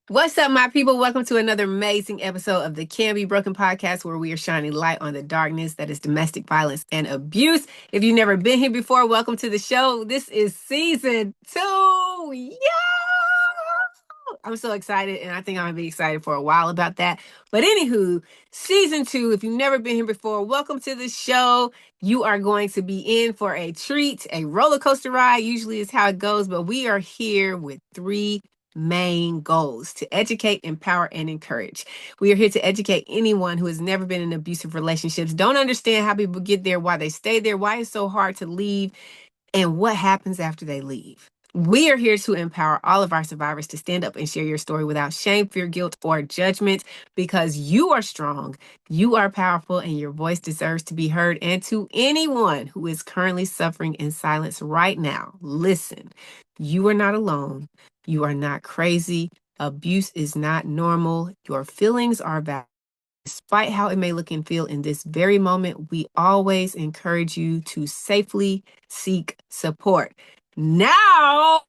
What's up, my people? Welcome to another amazing episode of the Can Be Broken podcast, where we are shining light on the darkness that is domestic violence and abuse. If you've never been here before, welcome to the show. This is season 2. Yo! I'm so excited, and I think I'm going to be excited for a while about that. But anywho, season 2, if you've never been here before, welcome to the show. You are going to be in for a treat, a roller coaster ride, usually is how it goes, but we are here with 3 main goals: to educate, empower, and encourage. We are here to educate anyone who has never been in abusive relationships, don't understand how people get there, why they stay there, why it's so hard to leave, and what happens after they leave. We are here to empower all of our survivors to stand up and share your story without shame, fear, guilt, or judgment, because you are strong, you are powerful, and your voice deserves to be heard. And to anyone who is currently suffering in silence right now, listen, you are not alone. You are not crazy. Abuse is not normal. Your feelings are valid. Despite how it may look and feel in this very moment, we always encourage you to safely seek support. Now,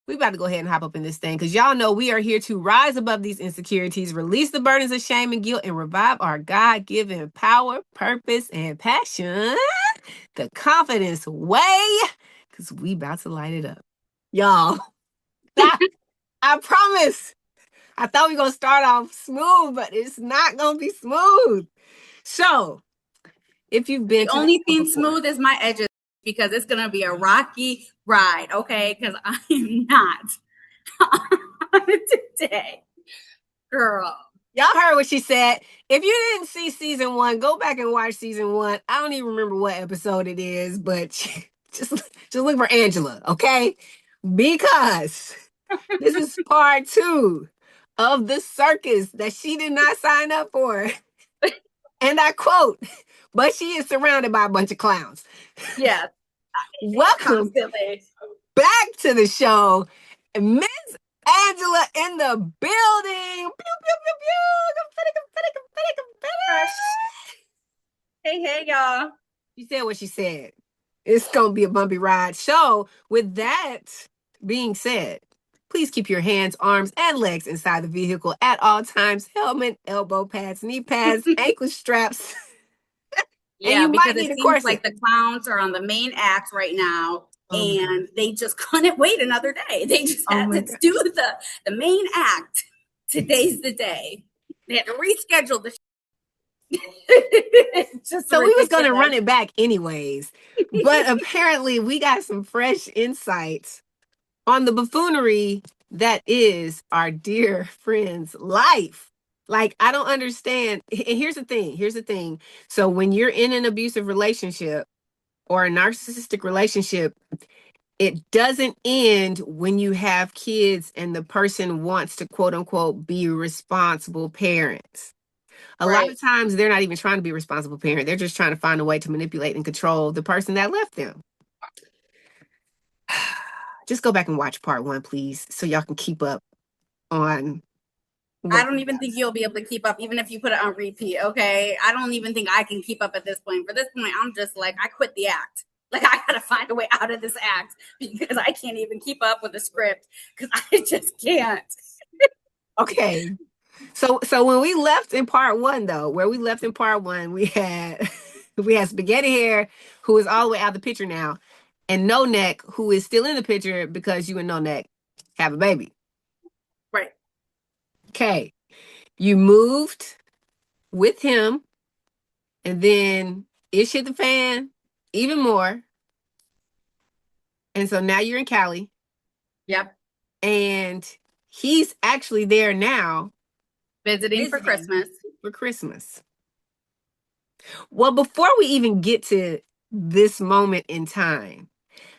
we about to go ahead and hop up in this thing, because y'all know we are here to rise above these insecurities, release the burdens of shame and guilt, and revive our God-given power, purpose, and passion. The Confidence Way, because we about to light it up. Y'all, I promise. I thought we were going to start off smooth, but it's not going to be smooth. So, if you've been the only thing smooth is my edges, because it's going to be a rocky ride, okay? Because I am not on it today. Girl. Y'all heard what she said. If you didn't see season 1, go back and watch season 1. I don't even remember what episode it is, but just look for Angela, okay? Because this is part 2 of the circus that she did not sign up for. And I quote, but she is surrounded by a bunch of clowns. Yes. Welcome back to the show, Miss Angela in the building. Pew, pew, pew, pew. Hey, y'all. She said what she said. It's going to be a bumpy ride. So, with that being said, please keep your hands, arms, and legs inside the vehicle at all times. Helmet, elbow pads, knee pads, ankle straps. Yeah, because it seems like the clowns are on the main act right now, and they just couldn't wait another day. They just had to do the main act. Today's the day. They had to reschedule the so we was going to run it back anyways. But apparently we got some fresh insights on the buffoonery that is our dear friend's life. Like, I don't understand. And here's the thing. So when you're in an abusive relationship or a narcissistic relationship, it doesn't end when you have kids and the person wants to, quote unquote, be responsible parents. A lot of times they're not even trying to be a responsible parent. They're just trying to find a way to manipulate and control the person that left them. Just go back and watch part 1, please, so y'all can keep up on. I don't even think you'll be able to keep up, even if you put it on repeat, okay? I don't even think I can keep up at this point. For this point, I'm just like, I quit the act. Like, I gotta find a way out of this act, because I can't even keep up with the script, because I just can't. Okay. So when we left in part 1, though, we had Spaghetti Hair, who is all the way out of the picture now, and No Neck, who is still in the picture because you and No Neck have a baby. Right. Okay. You moved with him, and then ish hit the fan even more. And so now you're in Cali. Yep. And he's actually there now. Visiting for Christmas. Well, before we even get to this moment in time,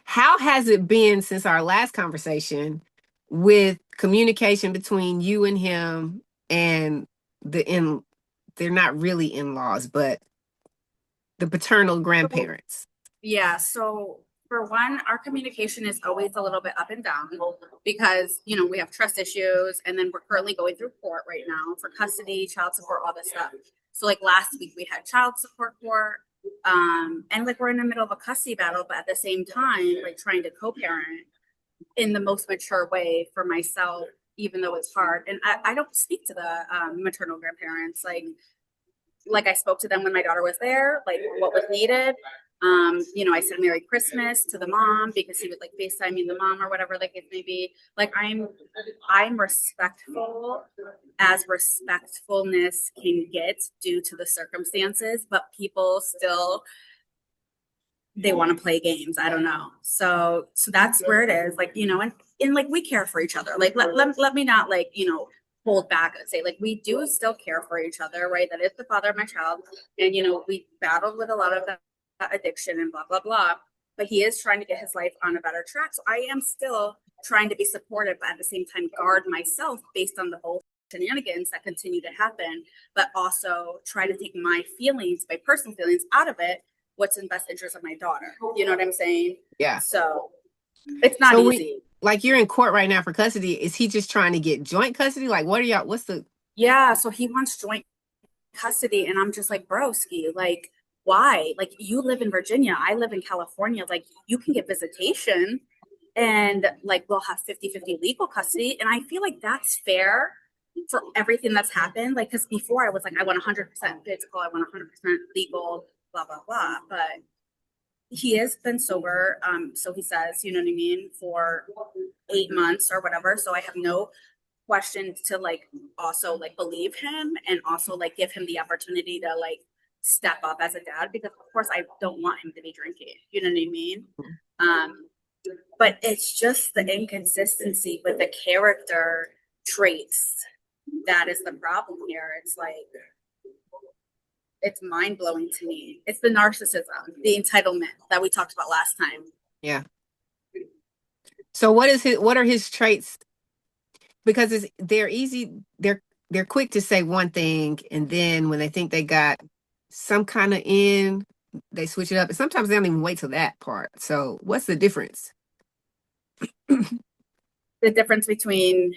how has it been since our last conversation with communication between you and him and they're not really in-laws, but the paternal grandparents? Yeah, so for one, our communication is always a little bit up and down, because, we have trust issues, and then we're currently going through court right now for custody, child support, all this stuff. So like last week we had child support court, and like we're in the middle of a custody battle, but at the same time, like trying to co-parent in the most mature way for myself even though it's hard. And I don't speak to the maternal grandparents. Like I spoke to them when my daughter was there, like what was needed. I said Merry Christmas to the mom because he would like FaceTiming the mom or whatever like it may be. Like I'm respectful as respectfulness can get due to the circumstances, but people still they want to play games. I don't know. So that's where it is. Like, and like we care for each other. Like let me not like, hold back and say like we do still care for each other, right? That is the father of my child. And we battled with a lot of that addiction and blah blah blah. But he is trying to get his life on a better track. So I am still trying to be supportive, but at the same time guard myself based on the whole shenanigans that continue to happen, but also try to take my feelings, my personal feelings out of it, what's in best interest of my daughter. You know what I'm saying? Yeah. So it's not easy. Like you're in court right now for custody. Is he just trying to get joint custody? Like what's the Yeah, so he wants joint custody and I'm just like, broski, like why? Like you live in Virginia, I live in California, like you can get visitation and like we'll have 50-50 legal custody. And I feel like that's fair for everything that's happened. Like, because before I was like, I want 100% physical, I want 100% legal, blah, blah, blah. But he has been sober. So he says, you know what I mean, for 8 months or whatever. So I have no question to like also like believe him and also like give him the opportunity to like step up as a dad because of course I don't want him to be drinking. You know what I mean? But it's just the inconsistency with the character traits that is the problem here. It's like it's mind blowing to me. It's the narcissism, the entitlement that we talked about last time. Yeah. So what are his traits? Because they're easy, they're quick to say one thing, and then when they think they got some kind of in, they switch it up. And sometimes they don't even wait till that part. So what's the difference? The difference between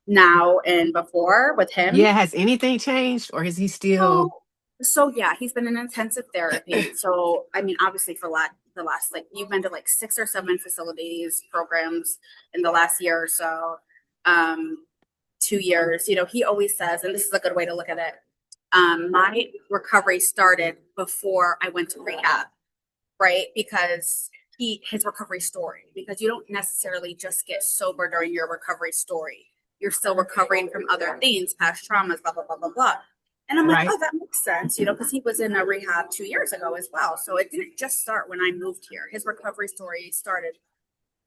now and before with him. Yeah, has anything changed or is he still So yeah, he's been in intensive therapy. So I mean, obviously for the last like you've been to like 6 or 7 facilities programs in the last year or so. 2 years. He always says, and this is a good way to look at it. My recovery started before I went to rehab, right? Because his recovery story, because you don't necessarily just get sober during your recovery story. You're still recovering from other things, past traumas, blah, blah, blah, blah, blah. And I'm like, oh, that makes sense, because he was in a rehab 2 years ago as well. So it didn't just start when I moved here. His recovery story started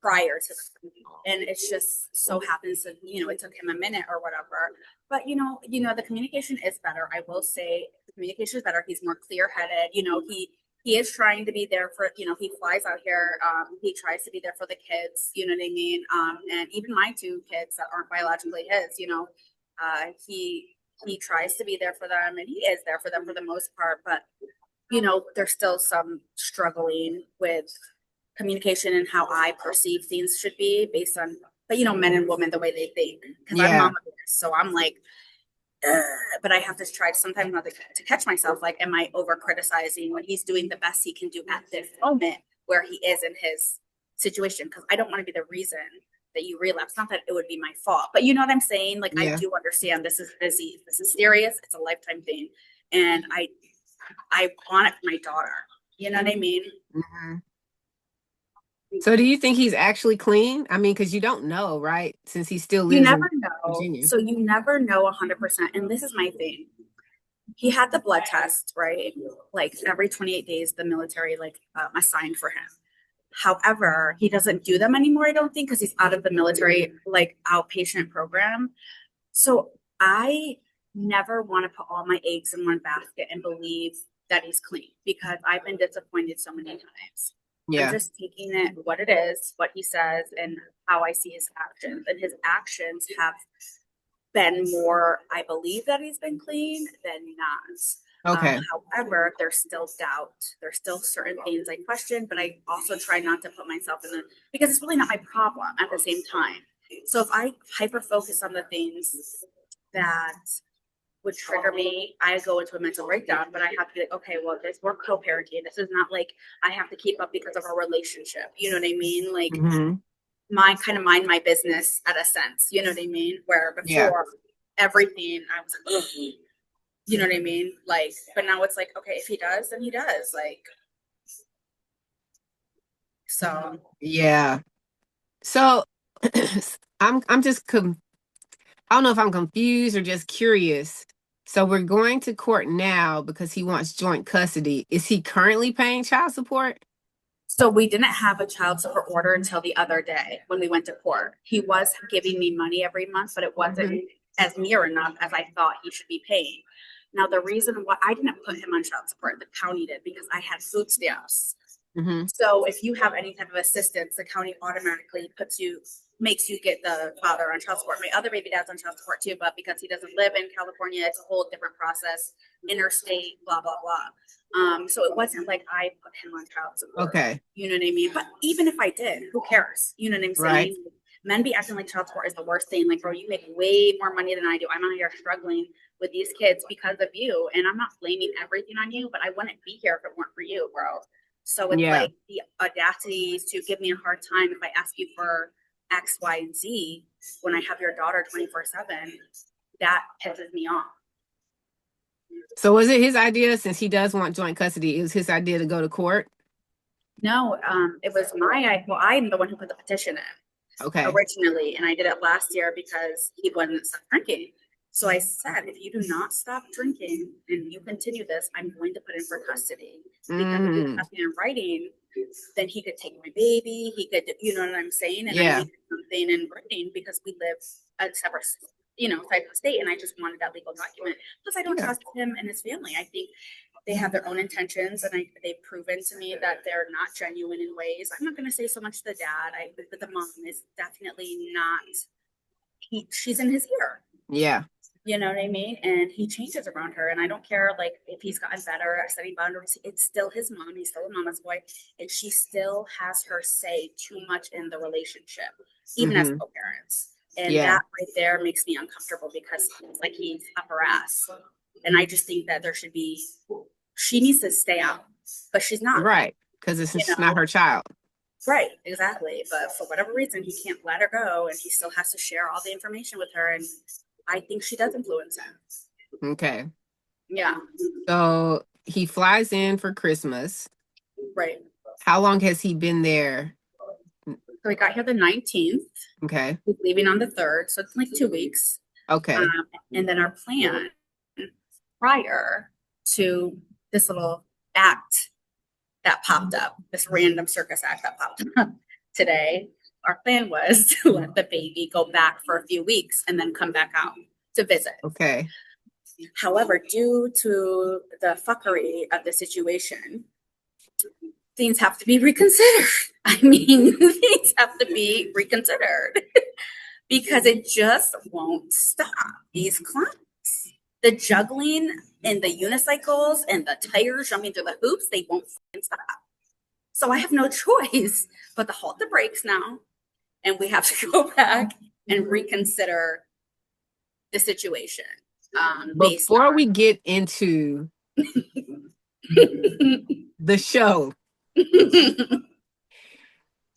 prior to that. And it's just so happens that, it took him a minute or whatever. But, the communication is better. I will say the communication is better. He's more clear headed. He is trying to be there for, he flies out here. He tries to be there for the kids, you know what I mean? And even my 2 kids that aren't biologically his, he tries to be there for them and he is there for them for the most part. But, there's still some struggling with communication and how I perceive things should be based on, but men and women, the way they think. Because I'm mama bear, so I'm like, but I have to try sometimes not to catch myself. Like, am I over criticizing when he's doing the best he can do at this moment where he is in his situation? Because I don't want to be the reason that you relapse. Not that it would be my fault, but you know what I'm saying? Like, I do understand this is a disease. This is serious. It's a lifetime thing. And I want it for my daughter. You know what I mean? Mm-hmm. So do you think he's actually clean? I mean, because you don't know, right? Since he still lives in Virginia. So you never know 100%. And this is my thing. He had the blood test, right? Like every 28 days, the military assigned for him. However, he doesn't do them anymore, I don't think, because he's out of the military outpatient program. So I never want to put all my eggs in one basket and believe that he's clean because I've been disappointed so many times. Yeah. I'm just taking it what it is, what he says, and how I see his actions. And his actions have been more, I believe that he's been clean than not. Okay. However, there's still doubt. There's still certain things I question, but I also try not to put myself in because it's really not my problem at the same time. So if I hyper focus on the things that would trigger me, I go into a mental breakdown, but I have to be like, okay, well, we're co-parenting. This is not like I have to keep up because of our relationship. You know what I mean? Like, mind my business at a sense, you know what I mean? Where before everything I was like, ugh, you know what I mean? Like, but now it's like, okay, if he does, then he does. Like, so Yeah. So I'm just I don't know if I'm confused or just curious. So we're going to court now because he wants joint custody. Is he currently paying child support? so we didn't have a child support order until the other day when we went to court. He was giving me money every month, but it wasn't as near enough as I thought he should be paying. Now, the reason why I didn't put him on child support, the county did, because I had food stamps. Mm-hmm. So if you have any type of assistance, the county automatically makes you get the father on child support. My other baby dad's on child support too, but because he doesn't live in California, it's a whole different process, interstate, blah, blah, blah. So it wasn't like I put him on child support. Okay. You know what I mean? But even if I did, who cares? You know what I'm saying? Right. Men be acting like child support is the worst thing. Like, bro, you make way more money than I do. I'm out here struggling with these kids because of you. And I'm not blaming everything on you, but I wouldn't be here if it weren't for you, bro. So it's Yeah. like the audacity to give me a hard time if I ask you for X, Y, and Z when I have your daughter 24/7. That pisses me off. So was it his idea, since he does want joint custody, it was his idea to go to court? No, it was well, I'm the one who put the petition in originally, and I did it last year because he wouldn't stop drinking. So I said, if you do not stop drinking and you continue this, I'm going to put in for custody. Because if there's nothing in writing, then he could take my baby. He could, you know what I'm saying? And I needed something in writing because we live a separate, type of state, and I just wanted that legal document. Plus, I don't trust him and his family. I think they have their own intentions, and they've proven to me that they're not genuine in ways. I'm not going to say so much the dad, but the mom is definitely not. She's in his ear. Yeah. You know what I mean? And he changes around her, and I don't care like if he's gotten better at setting boundaries. It's still his mom. He's still a mama's boy, and she still has her say too much in the relationship, even as co-parents. And that right there makes me uncomfortable because it's like he's up her ass. And I just think that she needs to stay out, but she's not. Right. Because it's not her child. Right, exactly. But for whatever reason, he can't let her go, and he still has to share all the information with her. And I think she does influence him. Okay. Yeah. So he flies in for Christmas. Right. How long has he been there? So he got here the 19th. Okay. He's leaving on the 3rd, so it's like 2 weeks. Okay. And then our plan prior to this little act that popped up, this random circus act that popped up today, our plan was to let the baby go back for a few weeks and then come back out to visit. Okay. However, due to the fuckery of the situation, things have to be reconsidered. I mean, things have to be reconsidered because it just won't stop. These clowns, the juggling and the unicycles and the tires jumping through the hoops, they won't stop. So I have no choice but to halt the brakes now, and we have to go back and reconsider the situation. Before we get into the show,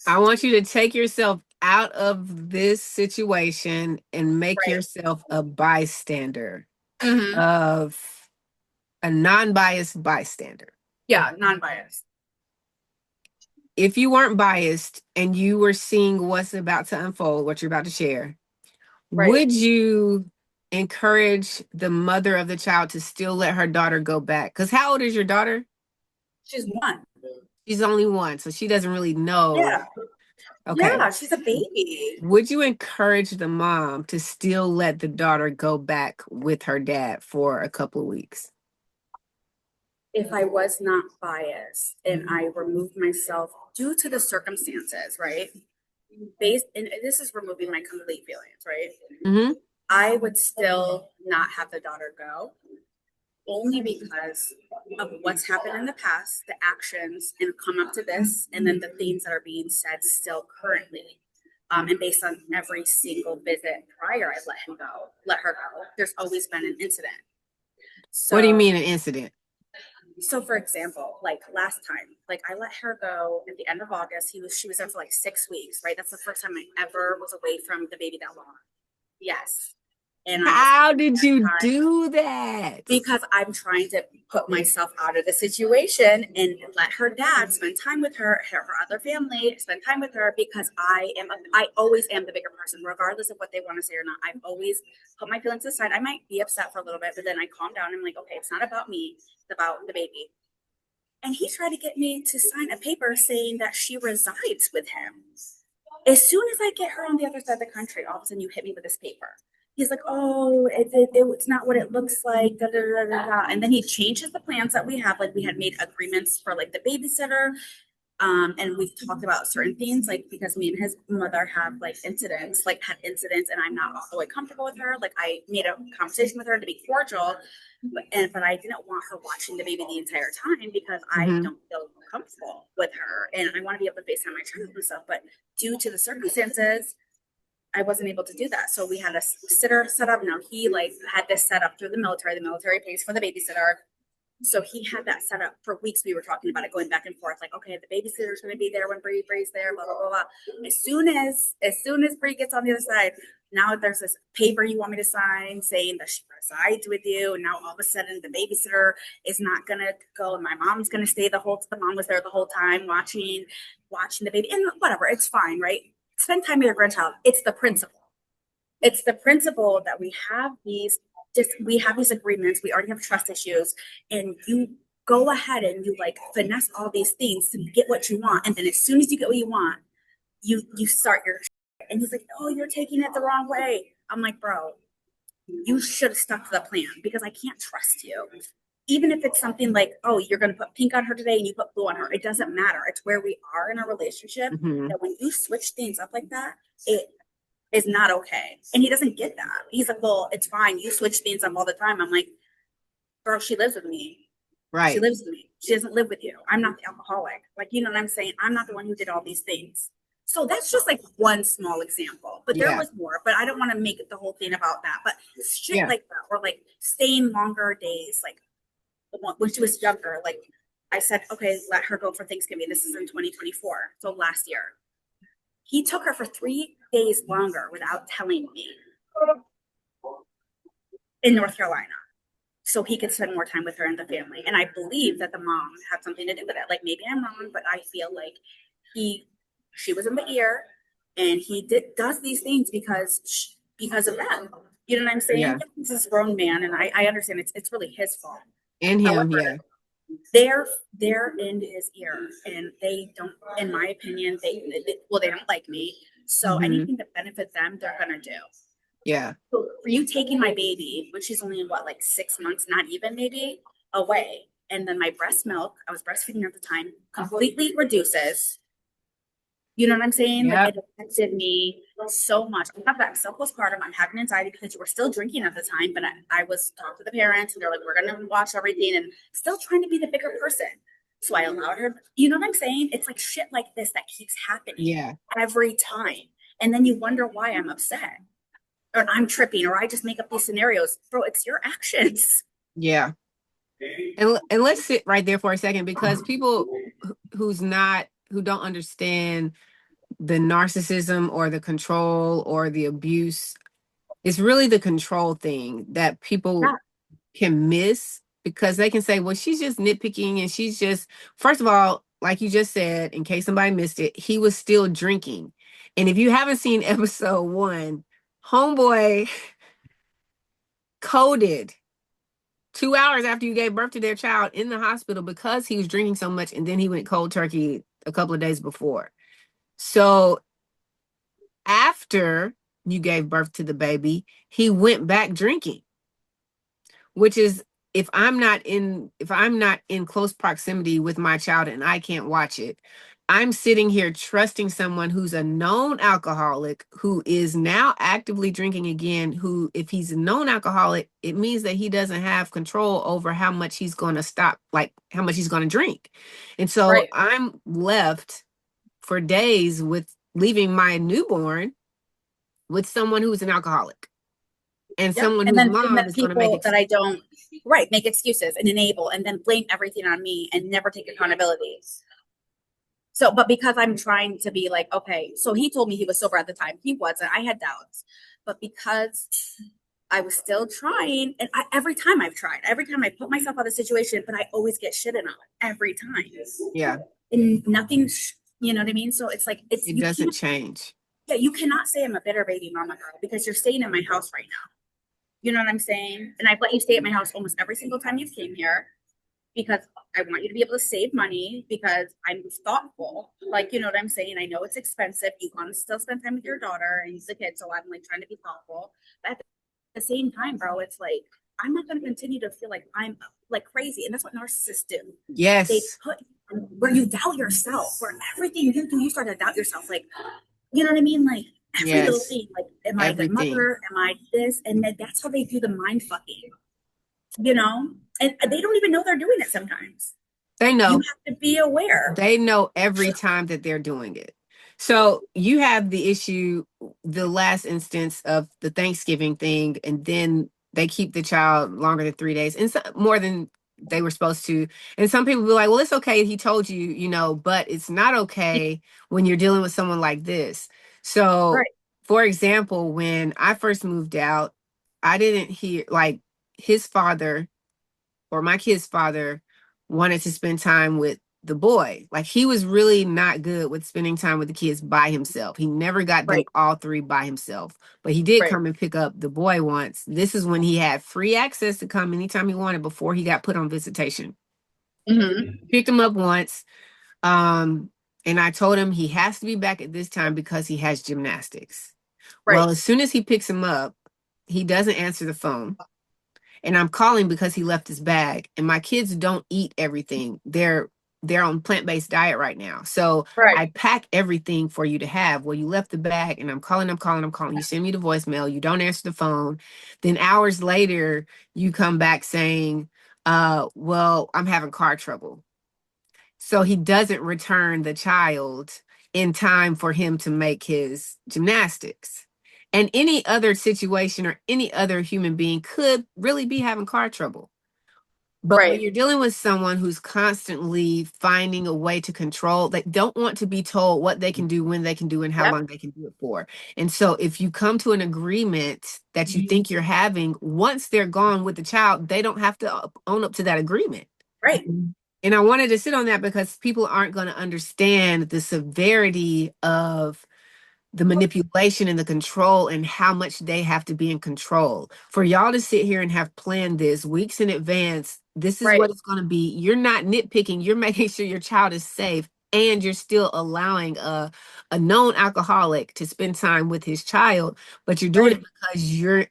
I want you to take yourself out of this situation and make yourself a bystander, of a non-biased bystander. Yeah, non-biased. If you weren't biased and you were seeing what's about to unfold, what you're about to share, would you encourage the mother of the child to still let her daughter go back? Because how old is your daughter? She's 1. She's only 1, so she doesn't really know. Yeah. Okay. Yeah, she's a baby. Would you encourage the mom to still let the daughter go back with her dad for a couple of weeks? If I was not biased and I removed myself due to the circumstances, right? And this is removing my complete feelings, right? I would still not have the daughter go, only because of what's happened in the past, the actions, and come up to this, and then the things that are being said still currently. And based on every single visit prior, I let her go. There's always been an incident. So, what do you mean an incident? So for example, like last time, like I let her go at the end of August. She was there for like 6 weeks, right? That's the first time I ever was away from the baby that long. Yes. And I was How having did that you time do that? because I'm trying to put myself out of the situation and let her dad spend time with her other family spend time with her because I always am the bigger person, regardless of what they want to say or not. I've always put my feelings aside. I might be upset for a little bit, but then I calm down. I'm like, okay, it's not about me, it's about the baby. And he tried to get me to sign a paper saying that she resides with him. As soon as I get her on the other side of the country, all of a sudden you hit me with this paper. He's like, oh, it's not what it looks like. Da, da, da, da, da. And then he changes the plans that we have. Like we had made agreements for like the babysitter. And we've talked about certain things, like because me and his mother have like had incidents, and I'm not all the way comfortable with her. Like I made a conversation with her to be cordial, but I didn't want her watching the baby the entire time because I Hmm. don't feel comfortable with her, and I want to be able to FaceTime my child and stuff. But due to the circumstances, I wasn't able to do that. So we had a sitter set up. Now he like had this set up through the military. The military pays for the babysitter. So he had that set up for weeks. We were talking about it, going back and forth, like, okay, the babysitter's going to be there when Bree's there, blah blah blah blah. As soon as Bree gets on the other side, now there's this paper you want me to sign saying that she resides with you. And now all of a sudden the babysitter is not going to go, and my mom's going to stay the mom was there the whole time watching the baby, and whatever. It's fine, right? Spend time with your grandchild. It's the principle that we have these agreements. We already have trust issues, and you go ahead and you like finesse all these things to get what you want. And then as soon as you get what you want, you start your shit. And he's like, "Oh, you're taking it the wrong way." I'm like, "Bro, you should have stuck to the plan because I can't trust you." Even if it's something like, "Oh, you're going to put pink on her today and you put blue on her," it doesn't matter. It's where we are in our relationship Hmm. that when you switch things up like that, it is not okay. And he doesn't get that. He's like, well, it's fine. You switch things up all the time. I'm like, bro, she lives with me. She Right. lives with me. She doesn't live with you. I'm not the alcoholic. Like, you know what I'm saying? I'm not the one who did all these things. So that's just like one small example. But there Yeah. was more. But I don't want to make it the whole thing about that. But shit Yeah. like that, or like staying longer days. Like when she was younger, like I said, okay, let her go for Thanksgiving. This is in 2024. So last year. He took her for 3 days longer without telling me in North Carolina so he could spend more time with her and the family. And I believe that the mom had something to do with it. Like maybe I'm wrong, but I feel like he she was in the ear, and he does these things because of them. You know what I'm saying? Yeah. He's this grown man, and I understand it's really his fault. And him. Yeah. However, they're in his ear, and they don't, in my opinion, they don't like me. So Hmm. anything to benefit them, they're gonna do. Yeah. So for you taking my baby when she's only what, like 6 months, not even maybe, away, and then my breast milk, I was breastfeeding her at the time, completely reduces. You know what I'm saying? Like Yep. it affected me so much. I have that. I'm still postpartum. I'm having anxiety because you were still drinking at the time, but I was talking to the parents, and they're like, we're gonna watch everything, and still trying to be the bigger person. So I allowed her. You know what I'm saying? It's like shit like this that keeps happening Yeah. every time. And then you wonder why I'm upset, or I'm tripping, or I just make up these scenarios. Bro, it's your actions. Yeah. And let's sit right there for a second, because people who don't understand the narcissism or the control or the abuse, it's really the control thing that people Yeah, can miss, because they can say, well, she's just nitpicking, and she's just, first of all, like you just said, in case somebody missed it, he was still drinking. And if you haven't seen episode 1, homeboy coded 2 hours after you gave birth to their child in the hospital because he was drinking so much, and then he went cold turkey a couple of days before. So after you gave birth to the baby, he went back drinking, which is, if I'm not in close proximity with my child and I can't watch it, I'm sitting here trusting someone who's a known alcoholic, who is now actively drinking again, who, if he's a known alcoholic, it means that he doesn't have control over how much he's going to stop, like how much he's going to drink. And so right. I'm left for days with leaving my newborn with someone who's an alcoholic. and Yep. someone And whose then mom is going to make people it. that I don't, right, make excuses and enable and then blame everything on me and never take accountability. So, but because I'm trying to be like, okay, so he told me he was sober at the time. He wasn't. I had doubts. But because I was still trying, and every time I've tried, every time I put myself out of the situation, but I always get shitted on every time. Yeah, And nothing, you know what I mean? So it's like, it you doesn't can't, change. yeah, you cannot say I'm a bitter baby mama girl because you're staying in my house right now. You know what I'm saying? And I've let you stay at my house almost every single time you've came here because I want you to be able to save money because I'm thoughtful. Like, you know what I'm saying? I know it's expensive. You want to still spend time with your daughter and the kids. So I'm like trying to be thoughtful. But at the same time, bro, it's like, I'm not going to continue to feel like I'm like crazy. And that's what narcissists do. They Yes. put where you doubt yourself, where everything you do, you start to doubt yourself. Like, you know what I mean? Like every little Yes. thing, like, am I a good Everything. mother? Am I this? And then that's how they do the mind fucking, you know? And they don't even know they're doing it sometimes. They You know. have to be aware. They know every time that they're doing it. So you have the issue, the last instance of the Thanksgiving thing, and then they keep the child longer than 3 days and more than they were supposed to. And some people be like, well, it's okay. He told you, but it's not okay when you're dealing with someone like this. So, Right. for example, when I first moved out, I didn't hear like his father or my kid's father wanted to spend time with the boy. Like he was really not good with spending time with the kids by himself. He never got them Right. all three by himself. But he did Right. come and pick up the boy once. This is when he had free access to come anytime he wanted before he got put on visitation. Mm-hmm. Picked him up once. Um, and I told him he has to be back at this time because he has gymnastics. Right. Well, as soon as he picks him up, he doesn't answer the phone. And I'm calling because he left his bag. And my kids don't eat everything. They're on plant-based diet right now. So Right. I pack everything for you to have. Well, you left the bag and I'm calling. You send me the voicemail, you don't answer the phone. Then hours later, you come back saying, well, I'm having car trouble. So he doesn't return the child in time for him to make his gymnastics. And any other situation or any other human being could really be having car trouble. But when Right. you're dealing with someone who's constantly finding a way to control, they don't want to be told what they can do, when they can do, and how Yep. long they can do it for. And so if you come to an agreement that you think you're having, once they're gone with the child, they don't have to own up to that agreement. Right. And I wanted to sit on that because people aren't going to understand the severity of the manipulation and the control and how much they have to be in control. For y'all to sit here and have planned this weeks in advance, this is Right. what it's going to be. You're not nitpicking, you're making sure your child is safe. And you're still allowing a known alcoholic to spend time with his child, but you're doing it Right. because you're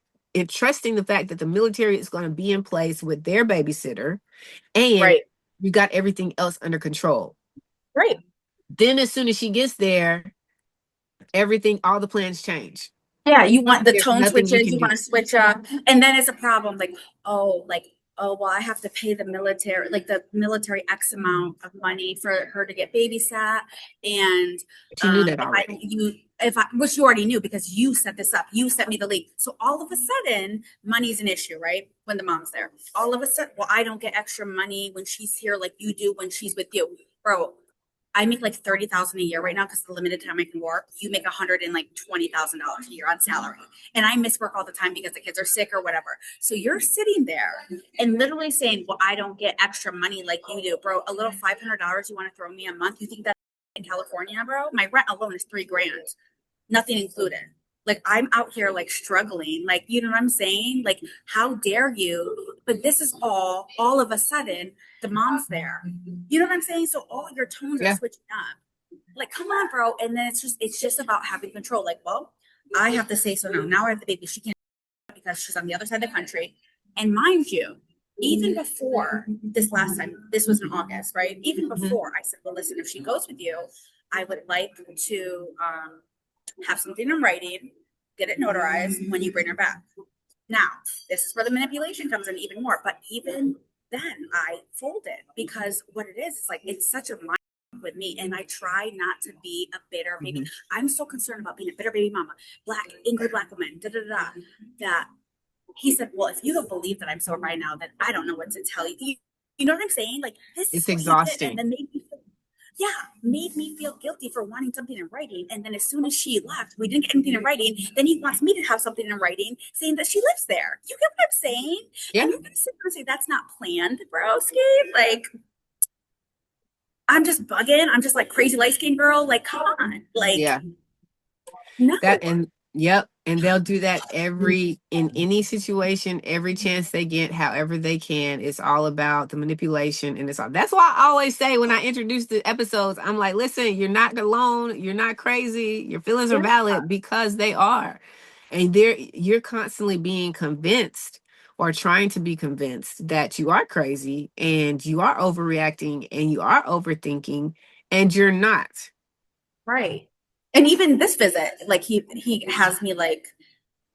trusting the fact that the military is going to be in place with their babysitter and Right. you got everything else under control. Right. Then as soon as she gets there, everything, all the plans change. Yeah, you want the There's tone nothing you switches, can you want do. to switch up, and then it's a problem. Like, oh, well, I have to pay the military X amount of money for her to get babysat, and But you knew that if I already. you if I which you already knew because you set this up, you sent me the link. So all of a sudden, money's an issue, right? When the mom's there, all of a sudden, well, I don't get extra money when she's here like you do when she's with you, bro. I make like 30,000 a year right now because the limited time I can work. You make $120,000 a year on salary, and I miss work all the time because the kids are sick or whatever. So you're sitting there and literally saying, "Well, I don't get extra money like you do, bro. A little $500 you want to throw me a month? You think that in California, bro? My rent alone is $3,000, nothing included." Like I'm out here like struggling, like you know what I'm saying? Like how dare you? But this is all of a sudden the mom's there. You know what I'm saying? So all your tones are Yeah. switching up. Like, come on, bro. And then it's just about having control. Like, well, I have to say so now. Now I have the baby. She can't because she's on the other side of the country. And mind you, even before this last time, this was in August, right? Even before I said, well, listen, if she goes with you, I would like to have something in writing, get it notarized when you bring her back. Now, this is where the manipulation comes in even more. But even then, I folded because what it is like it's such a mind with me, and I try not to be a bitter baby. Mm-hmm. I'm so concerned about being a bitter baby mama, black, angry black woman, da da da, that he said, well, if you don't believe that I'm sober right now, then I don't know what to tell you. You know what I'm saying? Like, this It's is what he did. And exhausting. then made me feel guilty for wanting something in writing. And then as soon as she left, we didn't get anything in writing. Then he wants me to have something in writing saying that she lives there. You get what I'm saying? Yeah. And you're going to sit there and say, that's not planned, broski. Like, I'm just bugging. I'm just like crazy light skinned girl. Like, come on. Like, Yeah. no. Yep. And they'll do that in any situation, every chance they get, however they can. It's all about the manipulation. And that's why I always say when I introduce the episodes, I'm like, listen, you're not alone. You're not crazy. Your feelings are Yeah. valid, because they are. And you're constantly being convinced or trying to be convinced that you are crazy and you are overreacting and you are overthinking, and you're not. Right. And even this visit, like he has me like,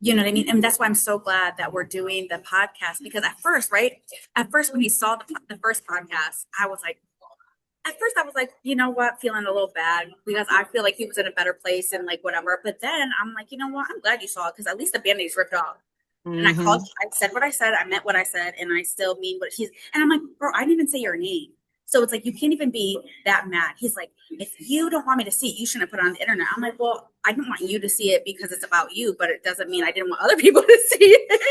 you know what I mean? And that's why I'm so glad that we're doing the podcast, because at first, right? At first, when he saw the first podcast, at first I was like, you know what, feeling a little bad because I feel like he was in a better place and like whatever. But then I'm like, you know what? I'm glad you saw it, because at least the band-aid's ripped off. And I Mm-hmm. called, I said what I said, I meant what I said, and I still mean what he's. And I'm like, bro, I didn't even say your name. So it's like, you can't even be that mad. He's like, if you don't want me to see it, you shouldn't put it on the internet. I'm like, well, I don't want you to see it because it's about you, but it doesn't mean I didn't want other people to see it.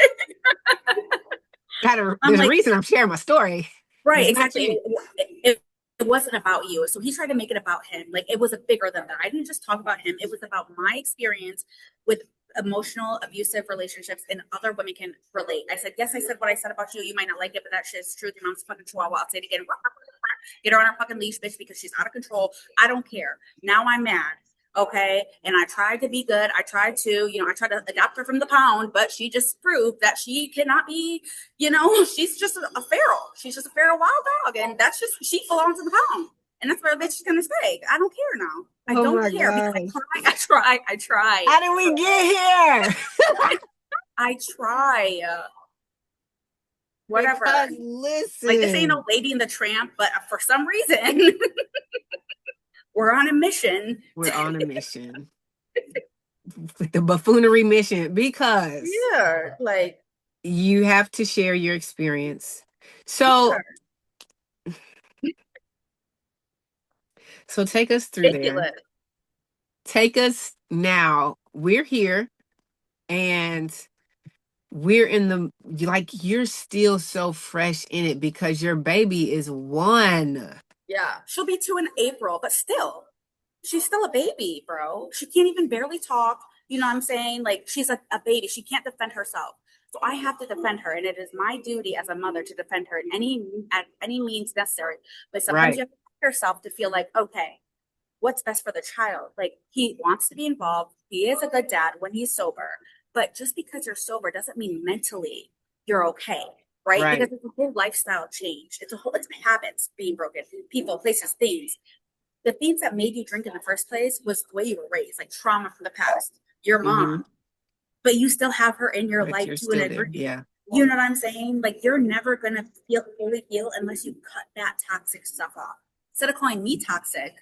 I'm There's a like, reason I'm sharing my story. right, It's not exactly. you. It wasn't about you. So he tried to make it about him. Like, it was a bigger than that. I didn't just talk about him. It was about my experience with emotional abusive relationships, and other women can relate. I said, yes, I said what I said about you. You might not like it, but that shit's truth. Your mom's fucking chihuahua. I'll say it again. Get her on her fucking leash, bitch, because she's out of control. I don't care. Now I'm mad. Okay. And I tried to be good. I tried to, I tried to adopt her from the pound, but she just proved that she cannot be, she's just a feral. She's just a feral wild dog. And that's just, she belongs in the pound. And that's where the bitch is going to stay. I don't care now. I Oh don't my care because gosh. I try. How did we get here? I try. Whatever. Because Like, this ain't no listen, Lady in the Tramp, but for some reason, we're on a mission. we're on a mission. With the buffoonery mission, because Yeah. Like, you have to share your experience. So take us through there. ridiculous. Take us now. We're here, and we're in the, like, you're still so fresh in it because your baby is 1. Yeah. She'll be 2 in April, but still, she's still a baby, bro. She can't even barely talk. You know what I'm saying? Like, she's a baby. She can't defend herself. So I have to defend her. And it is my duty as a mother to defend her at any means necessary. But sometimes Right. you have to defend yourself to feel like, okay, what's best for the child? Like, he wants to be involved. He is a good dad when he's sober. But just because you're sober doesn't mean mentally you're okay. Right? Right. Because it's a whole lifestyle change. It's habits being broken, people, places, things. The things that made you drink in the first place was the way you were raised, like trauma from the past, your Mm-hmm. mom, but you still have her in your But life you're to a still there. degree. Yeah. You know what I'm saying? Like, you're never gonna fully heal unless you cut that toxic stuff off. Instead of calling me toxic,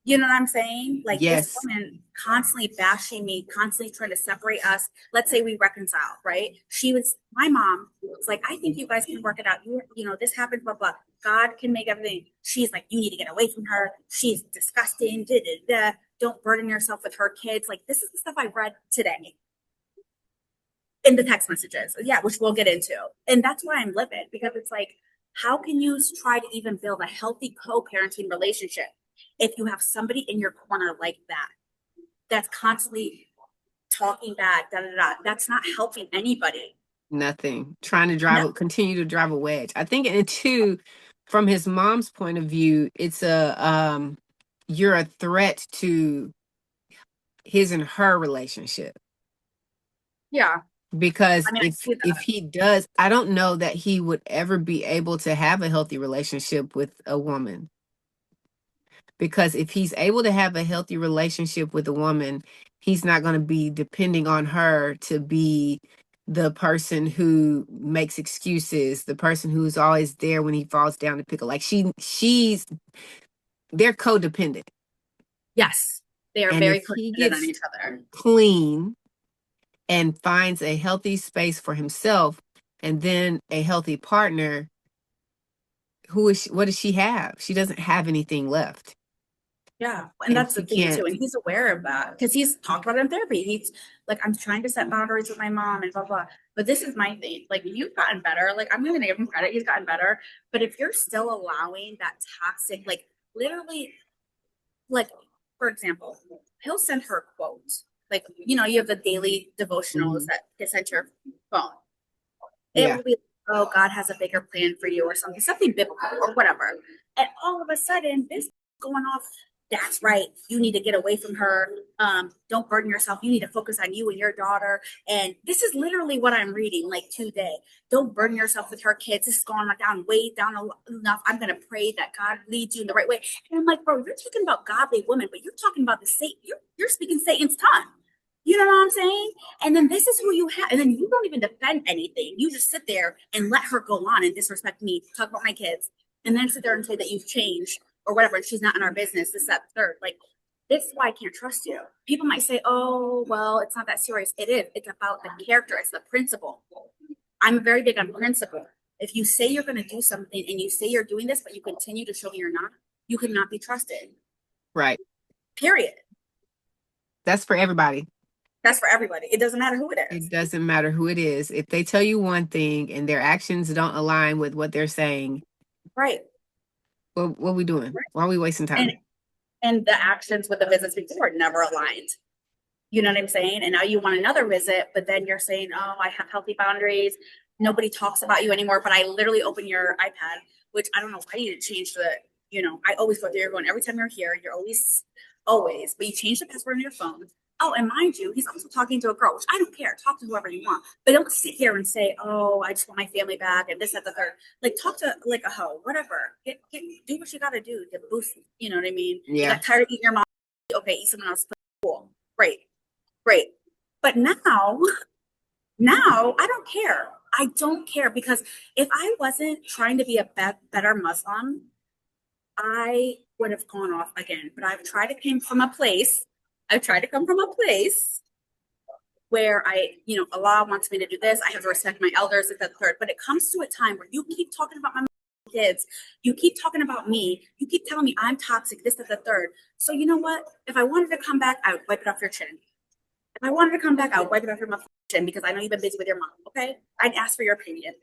you know what I'm saying? Like, this Yes. woman constantly bashing me, constantly trying to separate us. Let's say we reconcile, right? My mom was like, I think you guys can work it out. This happened, blah, blah. God can make everything. She's like, you need to get away from her. She's disgusting. Da, da, da. Don't burden yourself with her kids. Like, this is the stuff I read today in the text messages. Yeah, which we'll get into. And that's why I'm livid, because it's like, how can you try to even build a healthy co-parenting relationship if you have somebody in your corner like that, that's constantly talking bad, da da da? That's not helping anybody. Nothing. Trying to No. continue to drive a wedge. I think, and two, from his mom's point of view, it's you're a threat to his and her relationship. Yeah. Because I mean, I see if that. he does, I don't know that he would ever be able to have a healthy relationship with a woman. Because if he's able to have a healthy relationship with a woman, he's not going to be depending on her to be the person who makes excuses, the person who's always there when he falls down to pick up. Like, they're codependent. Yes. They are And very if he codependent on gets each other. clean and finds a healthy space for himself and then a healthy partner, who is she, what does she have? She doesn't have anything left. Yeah. And And that's the she thing too. can't. And he's aware of that because he's talked about it in therapy. He's like, I'm trying to set boundaries with my mom and blah, blah. But this is my thing. Like, you've gotten better. Like, I'm going to give him credit. He's gotten better. But if you're still allowing that toxic, like, literally, like, for example, he'll send her a quote. Like, you have the daily devotionals that get sent to your phone. It Yeah. will be, oh, God has a bigger plan for you or something biblical or whatever. And all of a sudden, this is going off. That's right. You need to get away from her. Don't burden yourself. You need to focus on you and your daughter. And this is literally what I'm reading like today. Don't burden yourself with her kids. This is going down way down enough. I'm going to pray that God leads you in the right way. And I'm like, bro, you're talking about godly women, but you're talking about the Satan. You're speaking Satan's tongue. You know what I'm saying? And then this is who you have. And then you don't even defend anything. You just sit there and let her go on and disrespect me, talk about my kids, and then sit there and say that you've changed or whatever. And she's not in our business. This, that, third. Like, this is why I can't trust you. People might say, oh, well, it's not that serious. It is. It's about the character. It's the principle. I'm very big on principle. If you say you're going to do something and you say you're doing this, but you continue to show you're not, you cannot be trusted. Right. Period. That's for everybody. That's for everybody. It doesn't matter who it is. It doesn't matter who it is. If they tell you one thing and their actions don't align with what they're saying, right? What are we doing? Why are we wasting time? And the actions with the visits before never aligned. You know what I'm saying? And now you want another visit, but then you're saying, oh, I have healthy boundaries. Nobody talks about you anymore. But I literally open your iPad, which I don't know why you didn't change I always go there. You're going every time you're here. You're always, but you change the password on your phone. Oh, and mind you, he's also talking to a girl, which I don't care. Talk to whoever you want. But don't sit here and say, oh, I just want my family back and this, that, the third. Like, talk to like a hoe, whatever. Do what you got to do to boost, you know what I mean? Yeah. You got tired of eating your mom. Okay, eat someone else. Cool. Great. But now I don't care. I don't care because if I wasn't trying to be a better Muslim, I would have gone off again. But I've tried to come from a place where Allah wants me to do this. I have to respect my elders, the third. But it comes to a time where you keep talking about my kids, you keep talking about me, you keep telling me I'm toxic, this, that, the third. So you know what? If I wanted to come back, I would wipe it off your chin. If I wanted to come back, I would wipe it off your chin because I know you've been busy with your mom. Okay, I'd ask for your opinion.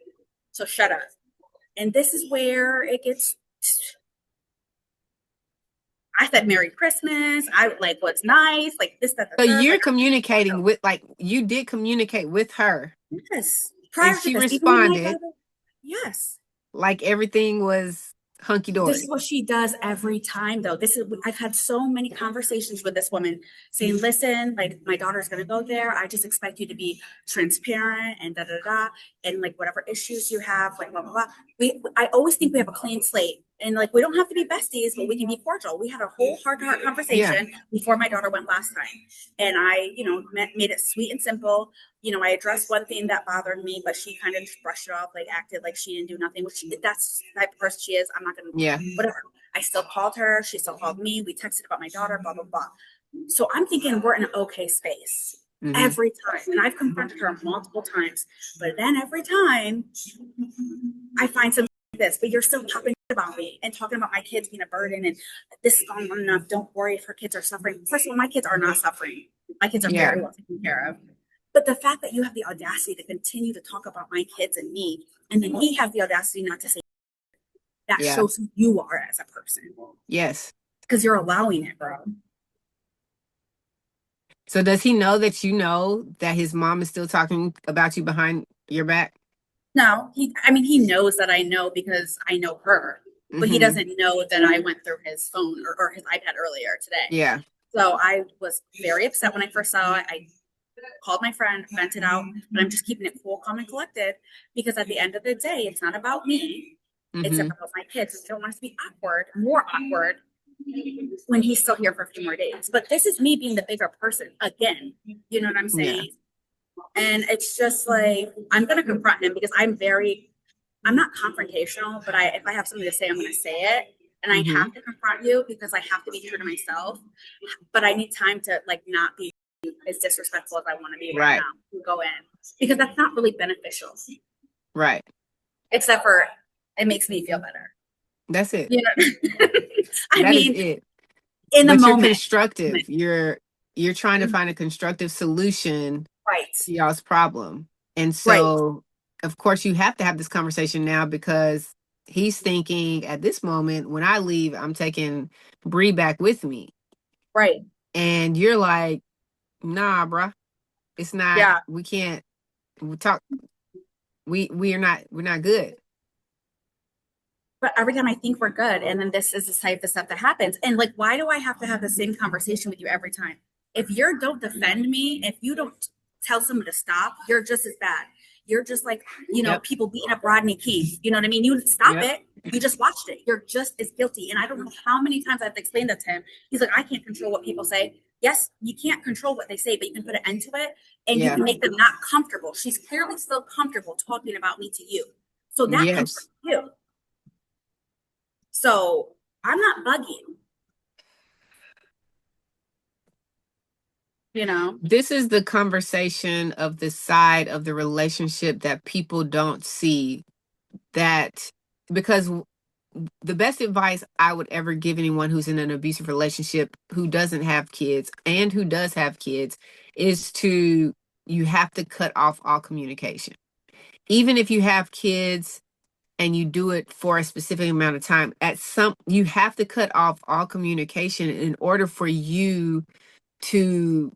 So shut up. And this is where it gets. I said Merry Christmas. I like what's nice, like this, that, the So third. you're like, communicating with, like, you did communicate with her. Yes. And she responded. Yes. Like everything was hunky dory. This is what she does every time, though. I've had so many conversations with this woman saying, listen, like, my daughter's going to go there. I just expect you to be transparent and and like whatever issues you have, like blah, blah, blah. I always think we have a clean slate. And like, we don't have to be besties, but we can be cordial. We had a whole heart-to-heart conversation before my daughter went last time. And I, made it sweet and simple. I addressed one thing that bothered me, but she kind of just brushed it off, like acted like she didn't do nothing, which that's the type of person she is. I'm not going to, whatever. I still called her. She still called me. We texted about my daughter, blah, blah, blah. So I'm thinking we're in an okay space every time. And I've confronted her multiple times, but then every time I find something like this, but you're still talking about me and talking about my kids being a burden and this is gone enough. Don't worry if her kids are suffering. First of all, my kids are not suffering. My kids are very well taken care of. But the fact that you have the audacity to continue to talk about my kids and me, and then he has the audacity not to say that shows who you are as a person. Yes. Because you're allowing it, bro. So does he know that that his mom is still talking about you behind your back? No, he knows that I know because I know her, but he doesn't know that I went through his phone or his iPad earlier today. Yeah. So I was very upset when I first saw it. I called my friend, vented out, but I'm just keeping it cool, calm, and collected because at the end of the day, it's not about me. It's about my kids. I don't want it to be more awkward when he's still here for a few more days. But this is me being the bigger person again. You know what I'm saying? Yeah. And it's just like, I'm going to confront him because I'm not confrontational, but if I have something to say, I'm going to say it. And I have to confront you because I have to be true to myself. But I need time to like not be as disrespectful as I want to be right now and go in, because that's not really beneficial. Right. Except for it makes me feel better. That's it. You know, That is it. In the but moment, you're constructive. You're trying to find a constructive solution right to y'all's problem. And so, of course, you have to have this conversation now because he's thinking at this moment, when I leave, I'm taking Bree back with me. Right. And you're like, nah, bruh. It's not, yeah. We can't talk. We're not good. But every time I think we're good, and then this is the type of stuff that happens. And like, why do I have to have the same conversation with you every time? If you don't defend me, if you don't tell someone to stop, you're just as bad. You're just like, people beating up Rodney King. You know what I mean? You stop it. You just watched it. You're just as guilty. And I don't know how many times I have to explain that to him. He's like, I can't control what people say. Yes, you can't control what they say, but you can put an end to it, and you can make them not comfortable. She's clearly still comfortable talking about me to you. So that comes from you. So I'm not bugging. This is the conversation of the side of the relationship that people don't see. That because the best advice I would ever give anyone who's in an abusive relationship, who doesn't have kids and who does have kids, is you have to cut off all communication. Even if you have kids and you do it for a specific amount of time, you have to cut off all communication in order for you to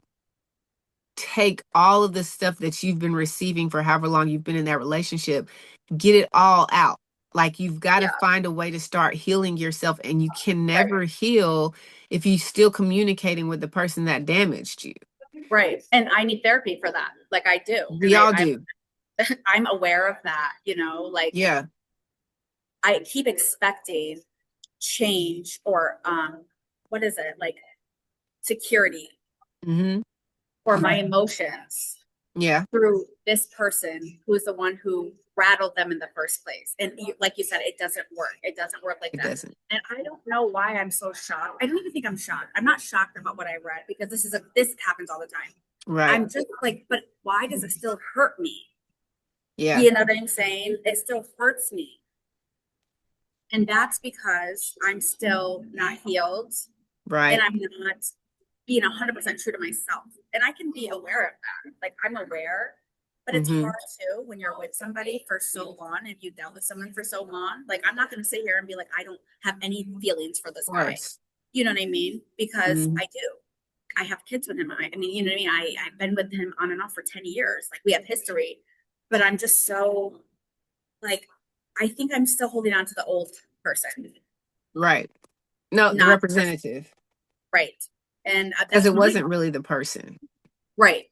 take all of the stuff that you've been receiving for however long you've been in that relationship, get it all out. Like, you've got to find a way to start healing yourself, and you can never heal if you're still communicating with the person that damaged you. Right. And I need therapy for that. Like, I do. We all do. I'm aware of that, Yeah. I keep expecting change or what is it? Like security for my emotions. Yeah. Through this person who's the one who rattled them in the first place. And like you said, it doesn't work. It doesn't work like that. It doesn't. And I don't know why I'm so shocked. I don't even think I'm shocked. I'm not shocked about what I read, because this happens all the time. Right. I'm just like, but why does it still hurt me? Yeah. You know what I'm saying? It still hurts me. And that's because I'm still not healed. Right. And I'm not being 100% true to myself. And I can be aware of that. Like, I'm aware, but it's hard too when you're with somebody for so long. If you dealt with someone for so long, like, I'm not going to sit here and be like, I don't have any feelings for this guy. You know what I mean? Because I do. I have kids with him. I mean, you know what I mean? I've been with him on and off for 10 years. Like, we have history, but I'm just so, like, I think I'm still holding on to the old person. Right. No, the representative. Right. And because it wasn't really the person. Right.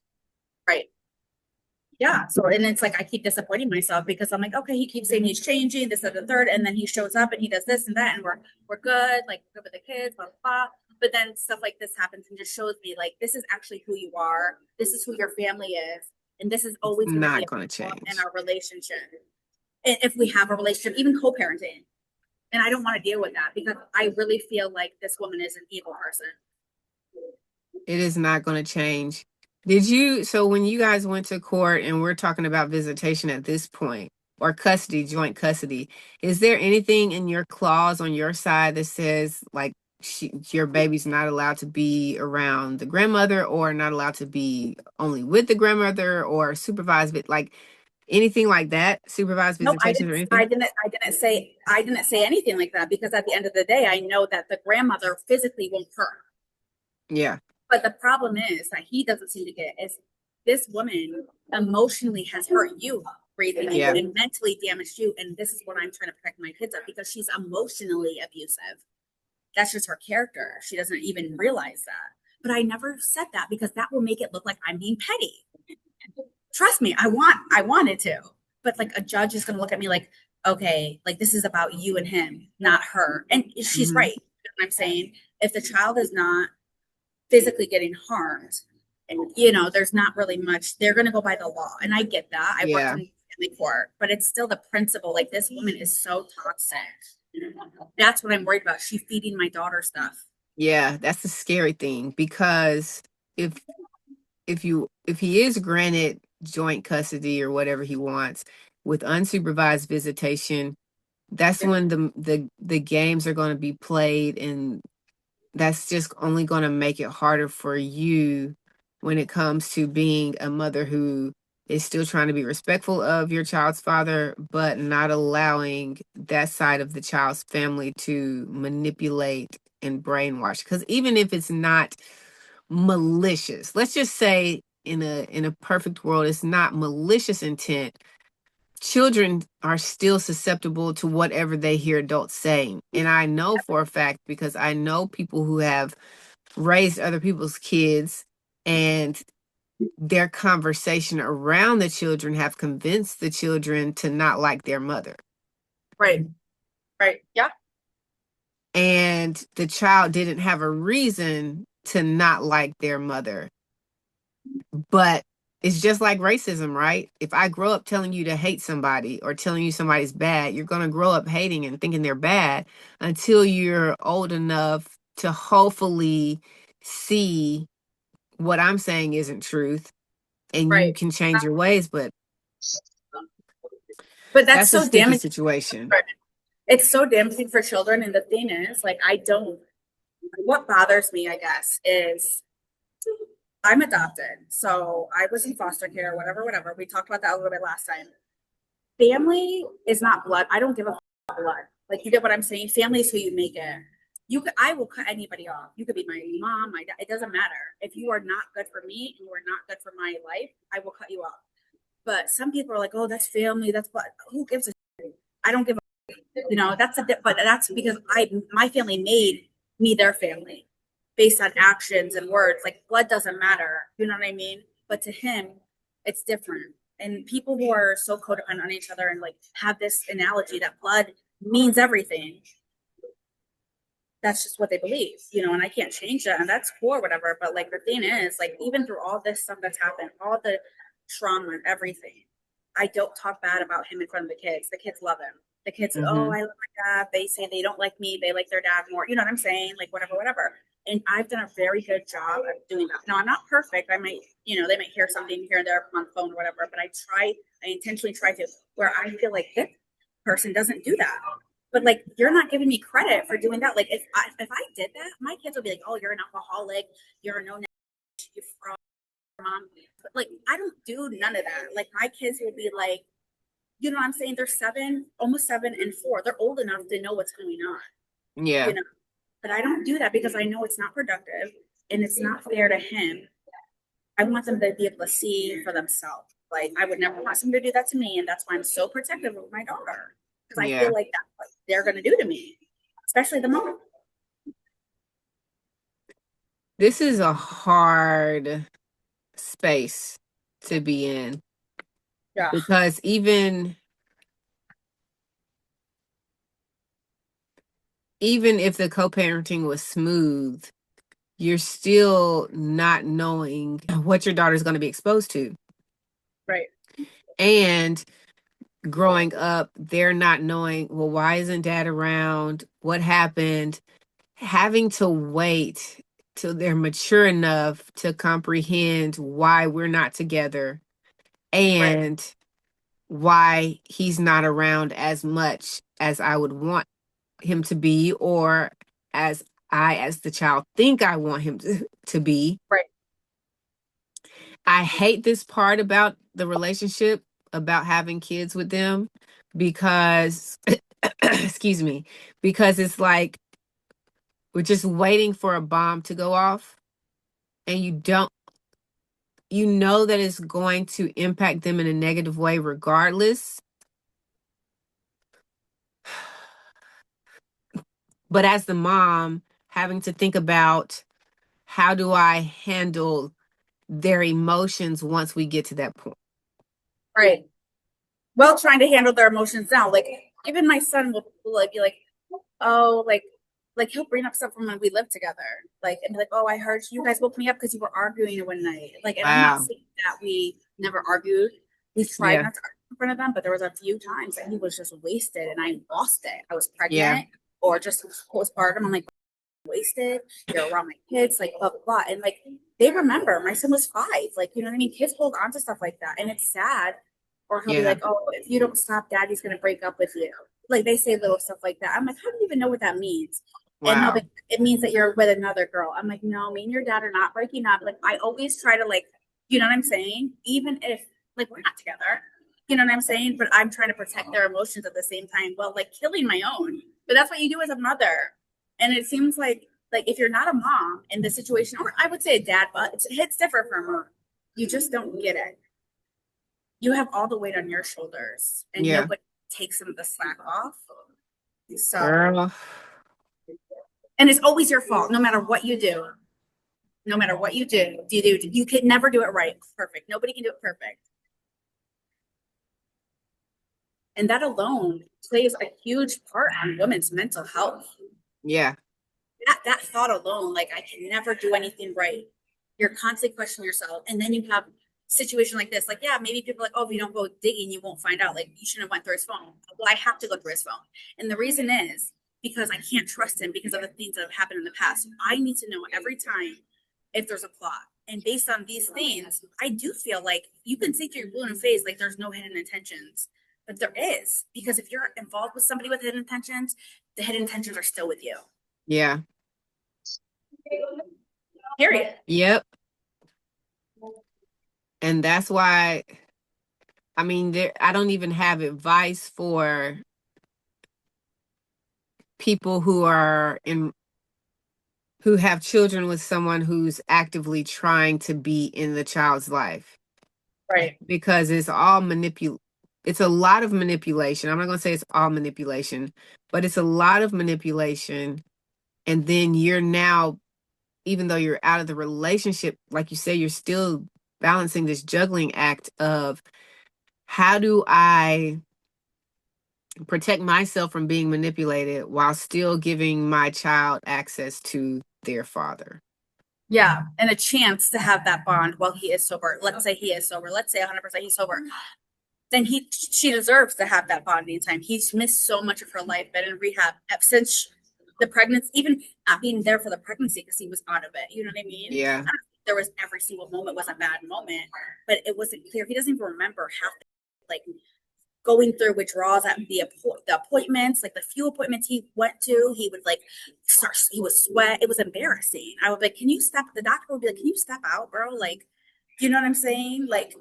Yeah. So, and it's like, I keep disappointing myself because I'm like, okay, he keeps saying he's changing, this, and the third, and then he shows up and he does this and that, and we're good, like, we're good with the kids, blah, blah, blah. But then stuff like this happens and just shows me, like, this is actually who you are. This is who your family is. And this is always not going to change in our relationship. And if we have a relationship, even co-parenting. And I don't want to deal with that because I really feel like this woman is an evil person. It is not going to change. So when you guys went to court, and we're talking about visitation at this point, or custody, joint custody, is there anything in your clause on your side that says, like, your baby's not allowed to be around the grandmother, or not allowed to be only with the grandmother, or supervised, like anything like that? Supervised visitation or anything? I didn't say anything like that, because at the end of the day, I know that the grandmother physically won't hurt. Yeah. But the problem is that he doesn't seem to get is this woman emotionally has hurt you, breathing, and mentally damaged you. And this is what I'm trying to protect my kids of, because she's emotionally abusive. That's just her character. She doesn't even realize that. But I never said that because that will make it look like I'm being petty. Trust me, I wanted to. But like, a judge is going to look at me like, okay, like, this is about you and him, not her. And she's right. You know what I'm saying? If the child is not physically getting harmed, and there's not really much, they're going to go by the law, and I get that. I worked in the court, but it's still the principle. Like, this woman is so toxic. That's what I'm worried about. She's feeding my daughter stuff. Yeah, that's the scary thing, because if if he is granted joint custody or whatever he wants with unsupervised visitation, that's when the games are going to be played, and that's just only going to make it harder for you when it comes to being a mother who is still trying to be respectful of your child's father, but not allowing that side of the child's family to manipulate and brainwash. Because even if it's not malicious, let's just say in a perfect world, it's not malicious intent, children are still susceptible to whatever they hear adults saying. And I know for a fact, because I know people who have raised other people's kids, and their conversation around the children have convinced the children to not like their mother. Right. Yeah. And the child didn't have a reason to not like their mother. But it's just like racism, right? If I grow up telling you to hate somebody or telling you somebody's bad, you're going to grow up hating and thinking they're bad until you're old enough to hopefully see what I'm saying isn't truth, and you can change your ways. But that's that's a so sticky damaging. situation. It's so damaging for children. And the thing is, like, what bothers me, I guess, is I'm adopted. So I was in foster care, whatever. We talked about that a little bit last time. Family is not blood. I don't give a fuck blood. Like, you get what I'm saying? Family is who you make it. I will cut anybody off. You could be my mom, my dad. It doesn't matter. If you are not good for me and you are not good for my life, I will cut you off. But some people are like, oh, that's family. That's what. Who gives a shit? I don't give a. But that's because my family made me their family based on actions and words. Like, blood doesn't matter. You know what I mean? But to him, it's different. And people who are so codependent on each other and like have this analogy that blood means everything, that's just what they believe, and I can't change that, and that's cool or whatever. But like, the thing is, like, even through all this stuff that's happened, all the trauma and everything, I don't talk bad about him in front of the kids. The kids love him. The kids, oh, I love my dad. They say they don't like me. They like their dad more. You know what I'm saying? Like, whatever. And I've done a very good job of doing that. Now, I'm not perfect. I might, they might hear something here and there on the phone or whatever, but I intentionally try to, where I feel like this person doesn't do that. But like, you're not giving me credit for doing that. Like, if I did that, my kids would be like, oh, you're an alcoholic. You're no, you fraud, mom. But like, I don't do none of that. Like, my kids will be like, you know what I'm saying? They're 7, almost 7 and 4. They're old enough to know what's going on. Yeah. But I don't do that because I know it's not productive and it's not fair to him. I want them to be able to see for themselves. Like, I would never want somebody to do that to me. And that's why I'm so protective of my daughter. Because I feel like that's what they're going to do to me, especially the mom. This is a hard space to be in. Yeah. Because even if the co-parenting was smooth, you're still not knowing what your daughter's going to be exposed to. Right. And growing up, they're not knowing, well, why isn't dad around? What happened? Having to wait till they're mature enough to comprehend why we're not together and why he's not around as much as I would want him to be, or as the child, think I want him to be. Right. I hate this part about the relationship, about having kids with them, because excuse me, because it's like we're just waiting for a bomb to go off, and you know that it's going to impact them in a negative way regardless. But as the mom, having to think about, how do I handle their emotions once we get to that point? Right. Well, trying to handle their emotions now. Like, even my son will like be like, oh, like he'll bring up stuff from when we lived together. Like, and be like, oh, I heard you guys woke me up because you were arguing one night. Like, and I'm not saying that we never argued. We tried not to argue in front of them, but there was a few times that he was just wasted and I lost it. I was pregnant or just postpartum. I'm like, wasted. You're around my kids, like blah blah blah. And like, they remember. My son was 5. Like, you know what I mean? Kids hold on to stuff like that, and it's sad. Or he'll be Yeah. like, "Oh, if you don't stop, Daddy's gonna break up with you." Like they say little stuff like that. I'm like, how do you even know what that means? And he'll Wow. be, it means that you're with another girl. I'm like, no, me and your dad are not breaking up. Like I always try to like, you know what I'm saying? Even if like we're not together, you know what I'm saying? But I'm trying to protect their emotions at the same time while like killing my own. But that's what you do as a mother. And it seems like if you're not a mom in this situation, or I would say a dad, but it's different for a mom. You just don't get it. You have all the weight on your shoulders, and Yeah. nobody takes some of the slack off. So, Girl. and it's always your fault, no matter what you do. No matter what you can never do it right, perfect. Nobody can do it perfect, and that alone plays a huge part on women's mental health. Yeah. That thought alone, like I can never do anything right. You're constantly questioning yourself, and then you have a situation like this. Like, yeah, maybe people are like, oh, if you don't go digging, you won't find out. Like, you shouldn't have went through his phone. Well, I have to go through his phone, and the reason is because I can't trust him because of the things that have happened in the past. I need to know every time if there's a plot. And based on these things, I do feel like you can see through your blue in the face like there's no hidden intentions. But there is, because if you're involved with somebody with hidden intentions, the hidden intentions are still with you. Yeah. Period. Yep. And that's why, I mean, I don't even have advice for people who have children with someone who's actively trying to be in the child's life, Right. because it's a lot of manipulation. I'm not going to say it's all manipulation, but it's a lot of manipulation. And then you're now, even though you're out of the relationship, like you say, you're still balancing this juggling act of, how do I protect myself from being manipulated while still giving my child access to their father? Yeah. And a chance to have that bond while he is sober. Let's say he is sober. Let's say 100% he's sober. Then she deserves to have that bonding time. He's missed so much of her life, been in rehab since the pregnancy, even not being there for the pregnancy because he was out of it. You know what I mean? Yeah. There was every single moment was a bad moment, but it wasn't clear. He doesn't even remember half like going through withdrawals at the appointments, like the few appointments he went to, he would like start, he would sweat. It was embarrassing. I would be like, can you step? The doctor would be like, can you step out, bro? Like, you know what I'm saying? Like,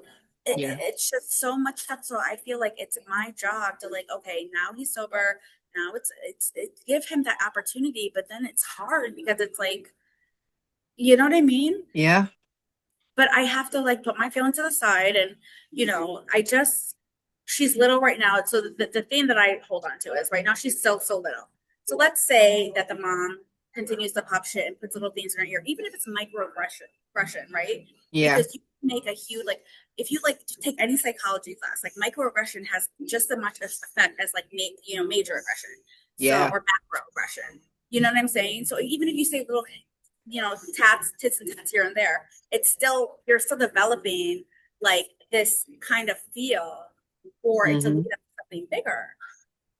Yeah. it's just so much stuff. So I feel like it's my job to like, okay, now he's sober. Now it's give him that opportunity, but then it's hard because it's like, you know what I mean? Yeah. But I have to like put my feelings to the side, and I just she's little right now. So the thing that I hold on to is right now she's so little. So let's say that the mom continues to pop shit and puts little things in her ear, even if it's microaggression, right? Yeah. Because you can make a huge like if you like take any psychology class, like microaggression has just as much effect as like major aggression, so Yeah. or macroaggression. You know what I'm saying? So even if you say little tits and tats here and there, it's still you're still developing like this kind of feel for it to lead Hmm. up to something bigger.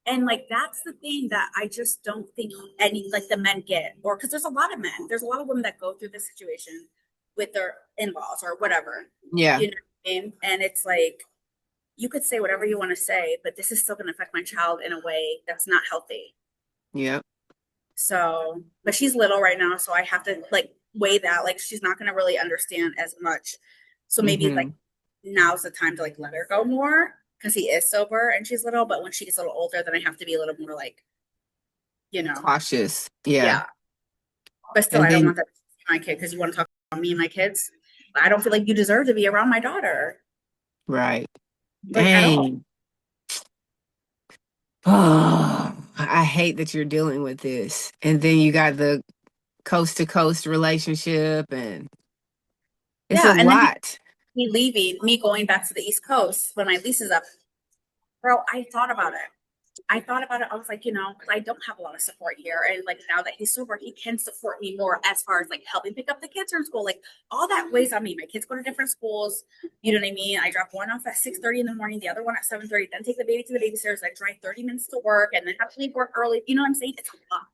And like that's the thing that I just don't think any like the men get, or because there's a lot of men, there's a lot of women that go through this situation with their in-laws or whatever, Yeah. you know what I mean? And it's like you could say whatever you want to say, but this is still going to affect my child in a way that's not healthy. Yeah. So, but she's little right now, so I have to like weigh that. Like, she's not going to really understand as much. So maybe like Hmm. now's the time to like let her go more because he is sober and she's little. But when she gets a little older, then I have to be a little more like, Cautious. Yeah. yeah. But still, And I don't then, want that to be my kid because you want to talk about me and my kids. I don't feel like you deserve to be around my daughter, right. like at all. Dang. Oh, I hate that you're dealing with this. And then you got the coast to coast relationship, and it's a Yeah, and then lot. me leaving, me going back to the East Coast when my lease is up, bro. I thought about it. I was like, I don't have a lot of support here. And like now that he's sober, he can support me more as far as like helping pick up the kids from school. Like all that weighs on me. My kids go to different schools. You know what I mean? I drop one off at 6:30 in the morning, the other one at 7:30, then take the baby to the babysitters. I drive 30 minutes to work and then have to leave work early. You know what I'm saying? It's a lot.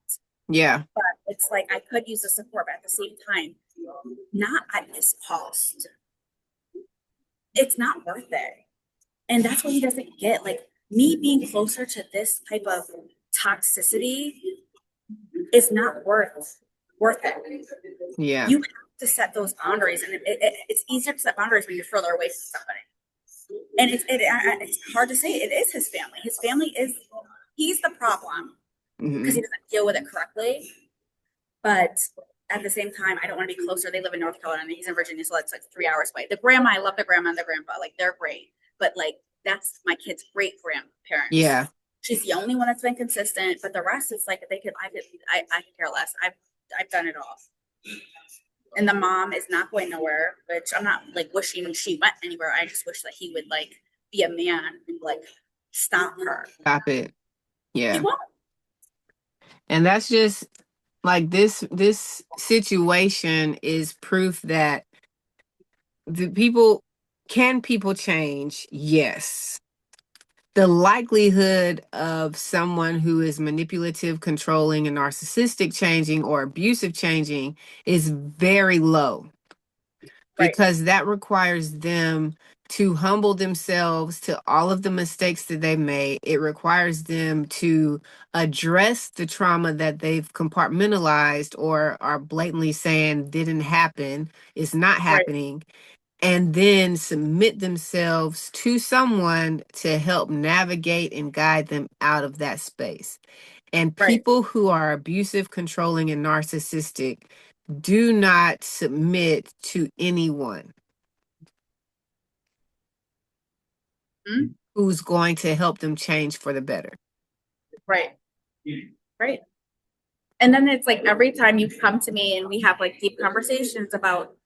Yeah. But it's like I could use the support, but at the same time, not at this cost. It's not worth it. And that's what he doesn't get. Like me being closer to this type of toxicity is not worth it. Yeah. You have to set those boundaries, and it's easier to set boundaries when you're further away from somebody. And it's hard to say. It is his family. His family is he's the problem because he doesn't deal with it correctly. But at the same time, I don't want to be closer. They live in North Carolina. He's in Virginia, so that's like 3 hours away. The grandma, I love the grandma and the grandpa. Like they're great, but like that's my kid's great grandparents. Yeah. She's the only one that's been consistent, but the rest is like I could care less. I've done it all. And the mom is not going nowhere, which I'm not like wishing she went anywhere. I just wish that he would like be a man and like stop her. Stop it. Yeah. He won't. And that's just like this situation is proof that can people change? Yes. The likelihood of someone who is manipulative, controlling, and narcissistic changing or abusive changing is very low. Right. Because that requires them to humble themselves to all of the mistakes that they made. It requires them to address the trauma that they've compartmentalized or are blatantly saying didn't happen, is not happening, and then submit themselves to someone to help navigate and guide them out of that space. And people who are abusive, controlling, and narcissistic do not submit to anyone who's going to help them change for the better. Right. Right. And then it's like every time you come to me and we have like deep conversations about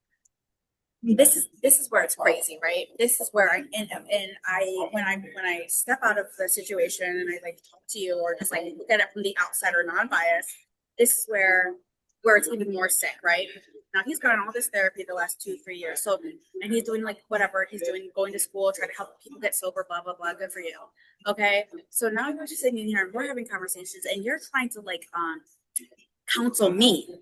this is where it's crazy, right? This is where when I step out of the situation and I like talk to you or just like look at it from the outside or non-biased, this is where it's even more sick, right? Now he's gotten all this therapy the last 2-3 years. So and he's doing like whatever he's doing, going to school, trying to help people get sober, blah, blah, blah. Good for you. Okay. So now you're just sitting in here and we're having conversations and you're trying to like counsel me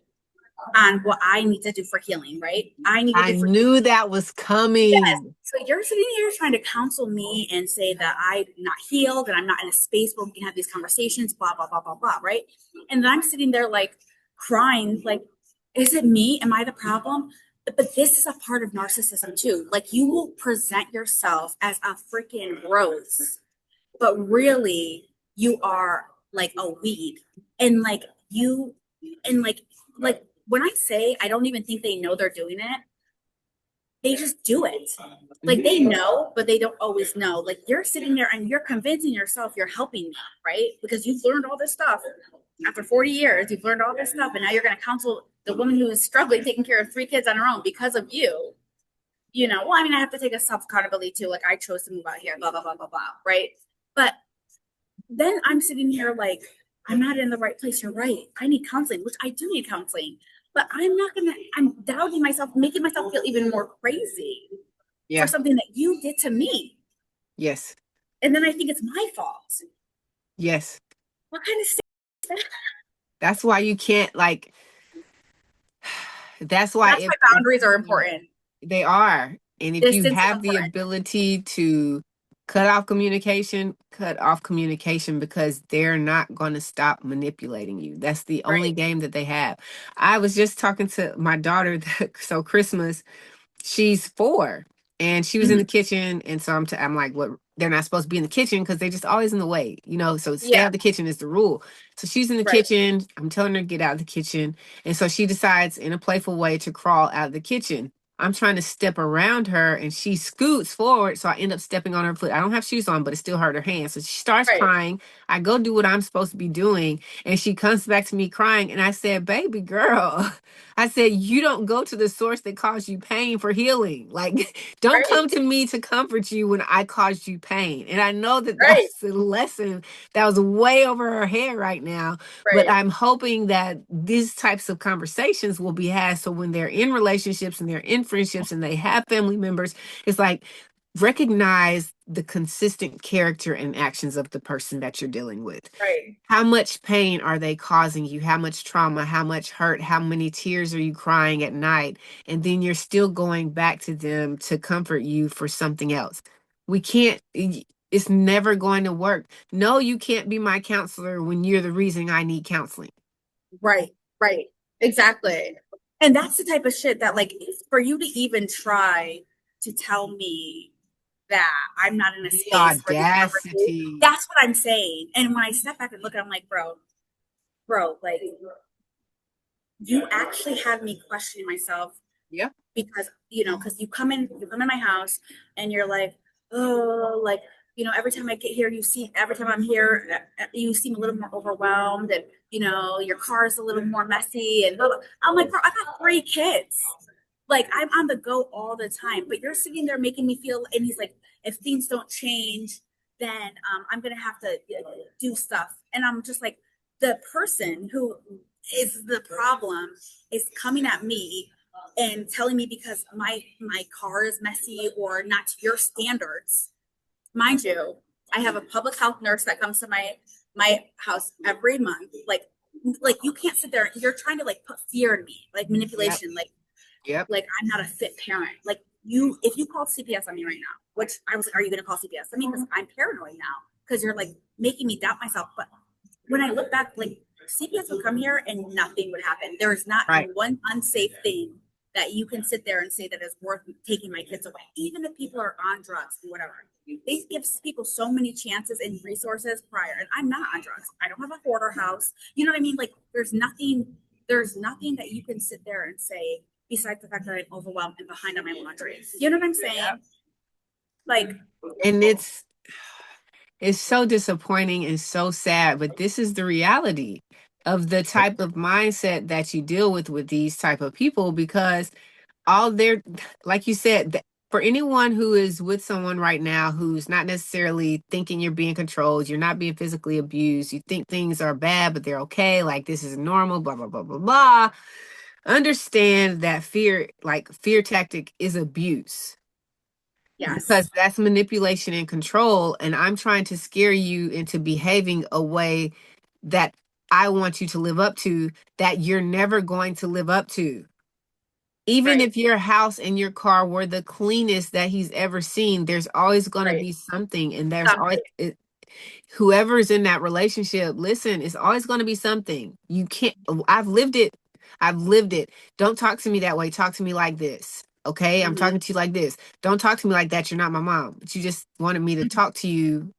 on what I need to do for healing, right? I knew that was coming. Yes. So you're sitting here trying to counsel me and say that I'm not healed and I'm not in a space where we can have these conversations, blah, blah, blah, blah, blah, right? And then I'm sitting there like crying, like, is it me? Am I the problem? But this is a part of narcissism too. Like you will present yourself as a freaking rose, but really you are like a weed. And like you, and like when I say I don't even think they know they're doing it, they just do it. Like they know, but they don't always know. Like you're sitting there and you're convincing yourself you're helping me, right? Because you've learned all this stuff. After 40 years, you've learned all this stuff, and now you're going to counsel the woman who is struggling, taking care of 3 kids on her own because of you. You know, well, I mean, I have to take a self accountability too. Like I chose to move out here, blah, blah, blah, blah, blah, right? But then I'm sitting here like, I'm not in the right place. You're right. I need counseling, which I do need counseling. But I'm doubting myself, making myself feel even more crazy for something that you did to me. Yes. And then I think it's my fault. Yes. What kind of That's why you can't like, that's why boundaries are important. They are. And if you have the ability to cut off communication because they're not going to stop manipulating you. That's the only game that they have. I was just talking to my daughter. So Christmas, she's 4 and she was in the kitchen. And so I'm like, what? They're not supposed to be in the kitchen because they're just always in the way, you know, so stay out of the kitchen is the rule. So she's in the kitchen. I'm telling her to get out of the kitchen. And so she decides in a playful way to crawl out of the kitchen. I'm trying to step around her and she scoots forward. So I end up stepping on her foot. I don't have shoes on, but it still hurt her hand. So she starts crying. I go do what I'm supposed to be doing. And she comes back to me crying. And I said, baby girl, I said, you don't go to the source that caused you pain for healing. Like, don't come to me to comfort you when I caused you pain. And I know that that's a lesson that was way over her head right now. But I'm hoping that these types of conversations will be had. So when they're in relationships and they're in friendships and they have family members, it's like, recognize the consistent character and actions of the person that you're dealing with. Right. How much pain are they causing you? How much trauma? How much hurt? How many tears are you crying at night? And then you're still going back to them to comfort you for something else. We can't, it's never going to work. No, you can't be my counselor when you're the reason I need counseling. Right. Right. Exactly. And that's the type of shit that, like, for you to even try to tell me that I'm not in a The space for this conversation, audacity. that's what I'm saying. And when I step back and look at it, I'm like, bro, like, you actually have me questioning myself. Yeah. Because because you come in my house and you're like, oh, like, every time I get here, every time I'm here, you seem a little more overwhelmed, and your car is a little more messy, and blah, blah. I'm like, bro, I got 3 kids. Like, I'm on the go all the time, but you're sitting there making me feel. And he's like, if things don't change, then I'm gonna have to do stuff. And I'm just like, the person who is the problem is coming at me and telling me because my car is messy or not to your standards. Mind you, I have a public health nurse that comes to my house every month. Like you can't sit there. You're trying to, like, put fear in me, like manipulation. Yep. Like Yep. like I'm not a fit parent. Like, if you call CPS on me right now, which I was like, are you going to call CPS? I mean, because I'm paranoid now because you're, like, making me doubt myself. But when I look back, like, CPS would come here and nothing would happen. There is not Right. one unsafe thing that you can sit there and say that is worth taking my kids away, even if people are on drugs or whatever. They give people so many chances and resources prior, and I'm not on drugs. I don't have a hoarder house. You know what I mean? Like, there's nothing that you can sit there and say besides the fact that I'm overwhelmed and behind on my laundry. You know what I'm saying? Like, And it's so disappointing and so sad, but this is the reality of the type of mindset that you deal with these type of people, because all they're, like you said, for anyone who is with someone right now who's not necessarily thinking you're being controlled, you're not being physically abused, you think things are bad but they're okay, like this is normal, blah blah blah blah blah, understand that fear tactic is abuse, because yes, that's manipulation and control, and I'm trying to scare you into behaving a way that I want you to live up to, that you're never going to live up to. Even right, if your house and your car were the cleanest that he's ever seen, there's always going to right. be something, and there's always Something. whoever's in that relationship, listen, it's always going to be something. You can't, I've lived it. I've lived it. Don't talk to me that way. Talk to me like this. Okay? I'm Mm-hmm. talking to you like this. Don't talk to me like that. You're not my mom. But you just wanted me to talk to you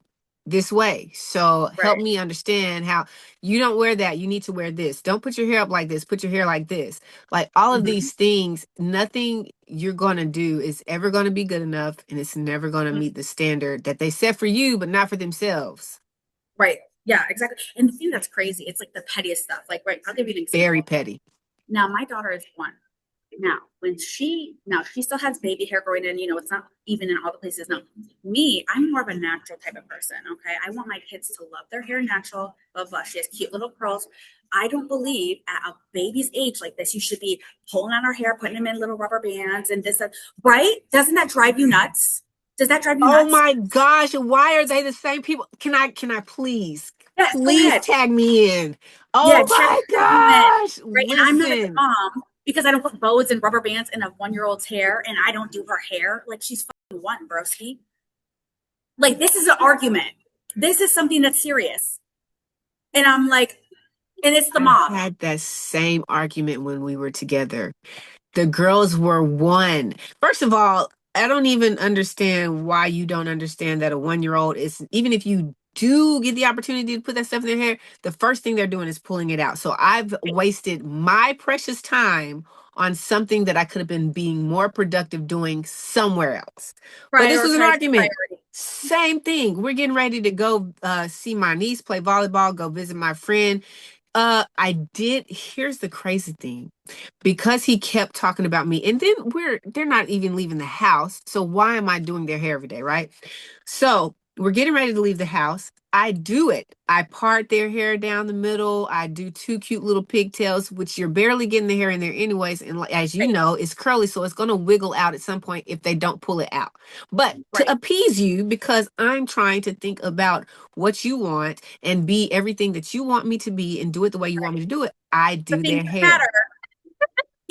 this way. So help Right. me understand how you don't wear that. You need to wear this. Don't put your hair up like this. Put your hair like this. Like all of Mm-hmm. these things, nothing you're going to do is ever going to be good enough. And it's never going to meet the standard that they set for you, but not for themselves. Right. Yeah, exactly. And the thing that's crazy, it's like the pettiest stuff. Like, right, I'll give you an Very example. petty. Now, my daughter is 1. Now she still has baby hair growing in, it's not even in all the places. No, me, I'm more of a natural type of person. Okay. I want my kids to love their hair natural, blah, blah. She has cute little curls. I don't believe at a baby's age like this, you should be pulling on her hair, putting them in little rubber bands and this, that, right? Doesn't that drive you nuts? Does that drive you Oh nuts? my gosh, why are they the same people? Can I please, Yeah, go please ahead. tag me in? Yeah, Oh my tag me in. gosh. Right. And I'm not a good Listen, mom because I don't put bows and rubber bands in a 1-year old's hair and I don't do her hair. Like, she's fucking 1, broski. Like, this is an argument. This is something that's serious. And I'm like, and it's the I mom. had that same argument when we were together. The girls were one. First of all, I don't even understand why you don't understand that a 1-year old is, even if you do get the opportunity to put that stuff in their hair, the first thing they're doing is pulling it out. So I've wasted my precious time on something that I could have been being more productive doing somewhere else. But this was an Prioritize argument. priority. Same thing. We're getting ready to go see my niece play volleyball, go visit my friend. I did. Here's the crazy thing. Because he kept talking about me, and then they're not even leaving the house. So why am I doing their hair every day, right? So we're getting ready to leave the house. I do it. I part their hair down the middle. I do two cute little pigtails, which you're barely getting the hair in there anyways. And as you Right. know, it's curly, so it's going to wiggle out at some point if they don't pull it out. But to Right. appease you, because I'm trying to think about what you want and be everything that you want me to be and do it the way you want me to do it, I The do things their that hair. matter.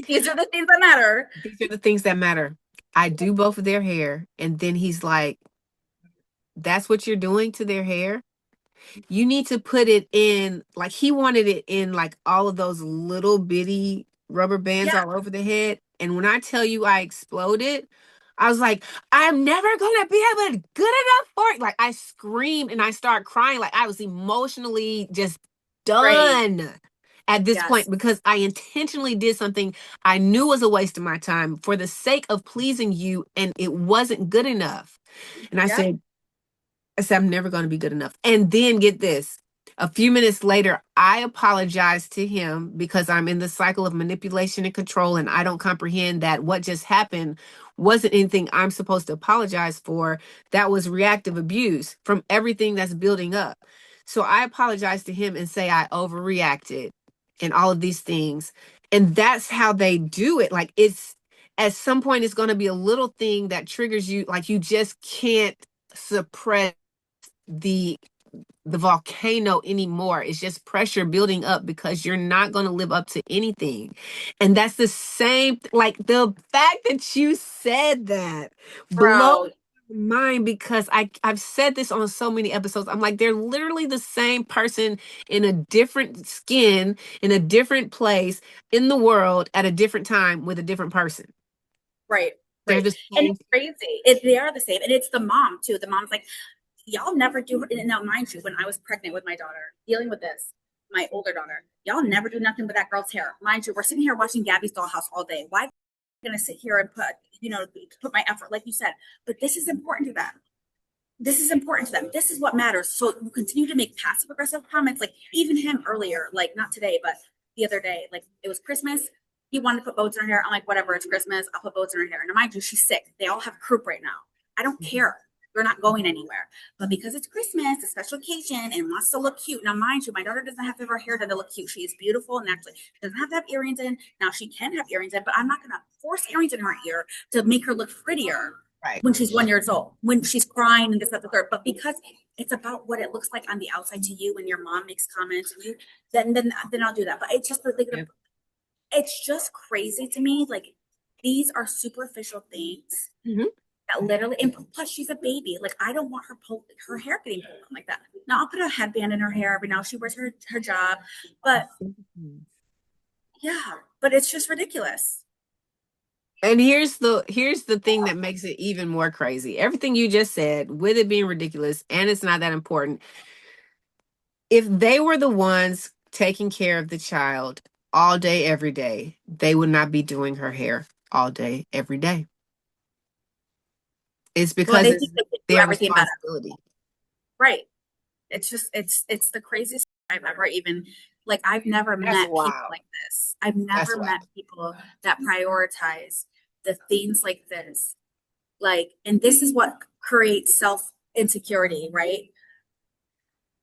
These are the things that matter. These are the things that matter. I do both of their hair. And then he's like, that's what you're doing to their hair? You need to put it in, like he wanted it in like all of those little bitty rubber bands Yeah. all over the head. And when I tell you I exploded, I was like, I'm never gonna be able to good enough for it. Like I screamed and I start crying. Like I was emotionally just Right. done at this Yes. point because I intentionally did something I knew was a waste of my time for the sake of pleasing you, and it wasn't good enough. And Yep. I said, I'm never going to be good enough. And then get this. A few minutes later, I apologized to him because I'm in the cycle of manipulation and control, and I don't comprehend that what just happened wasn't anything I'm supposed to apologize for. That was reactive abuse from everything that's building up. So I apologized to him and say I overreacted and all of these things. And that's how they do it. Like it's at some point, it's going to be a little thing that triggers you. Like you just can't suppress the volcano anymore. It's just pressure building up because you're not going to live up to anything. And that's the same, like the fact that you said that blows Bro. my mind because I've said this on so many episodes. I'm like, they're literally the same person in a different skin, in a different place in the world at a different time with a different person. Right. They're Right. the And same. it's crazy. They are the same. And it's the mom too. The mom's like, y'all never do. Now, mind you, when I was pregnant with my daughter, dealing with this, my older daughter, y'all never do nothing with that girl's hair. Mind you, we're sitting here watching Gabby's Dollhouse all day. Why am I going to sit here and put my effort, like you said? But this is important to them. This is important to them. This is what matters. So you continue to make passive aggressive comments, like even him earlier, like not today, but the other day, like it was Christmas. He wanted to put bows in her hair. I'm like, whatever, it's Christmas. I'll put bows in her hair. And mind you, she's sick. They all have croup right now. I don't care. They're not going anywhere. But because it's Christmas, a special occasion, and wants to look cute. Now, mind you, my daughter doesn't have to have her hair done to look cute. She is beautiful naturally. She doesn't have to have earrings in. Now she can have earrings in, but I'm not gonna force earrings in her ear to make her look prettier Right. when she's 1 years old, when she's crying and this, that, the third. But because it's about what it looks like on the outside to you when your mom makes comments to you, then I'll do that. But it's just like Yeah. it's just crazy to me. Like these are superficial things Mhm. that literally, and plus she's a baby. Like I don't want her hair getting pulled on like that. Now I'll put a headband in her hair every now she wears her job, but yeah, but it's just ridiculous. And here's the thing that makes it even more crazy. Everything you just said, with it being ridiculous and it's not that important. If they were the ones taking care of the child all day, every day, they would not be doing her hair all day, every day. It's Well, because they it's think they can do their everything better, responsibility. right? It's just it's the craziest I've ever even like I've never That's met people wild. like this. I've That's never wild. met people that prioritize the things like this. Like, and this is what creates self insecurity, right?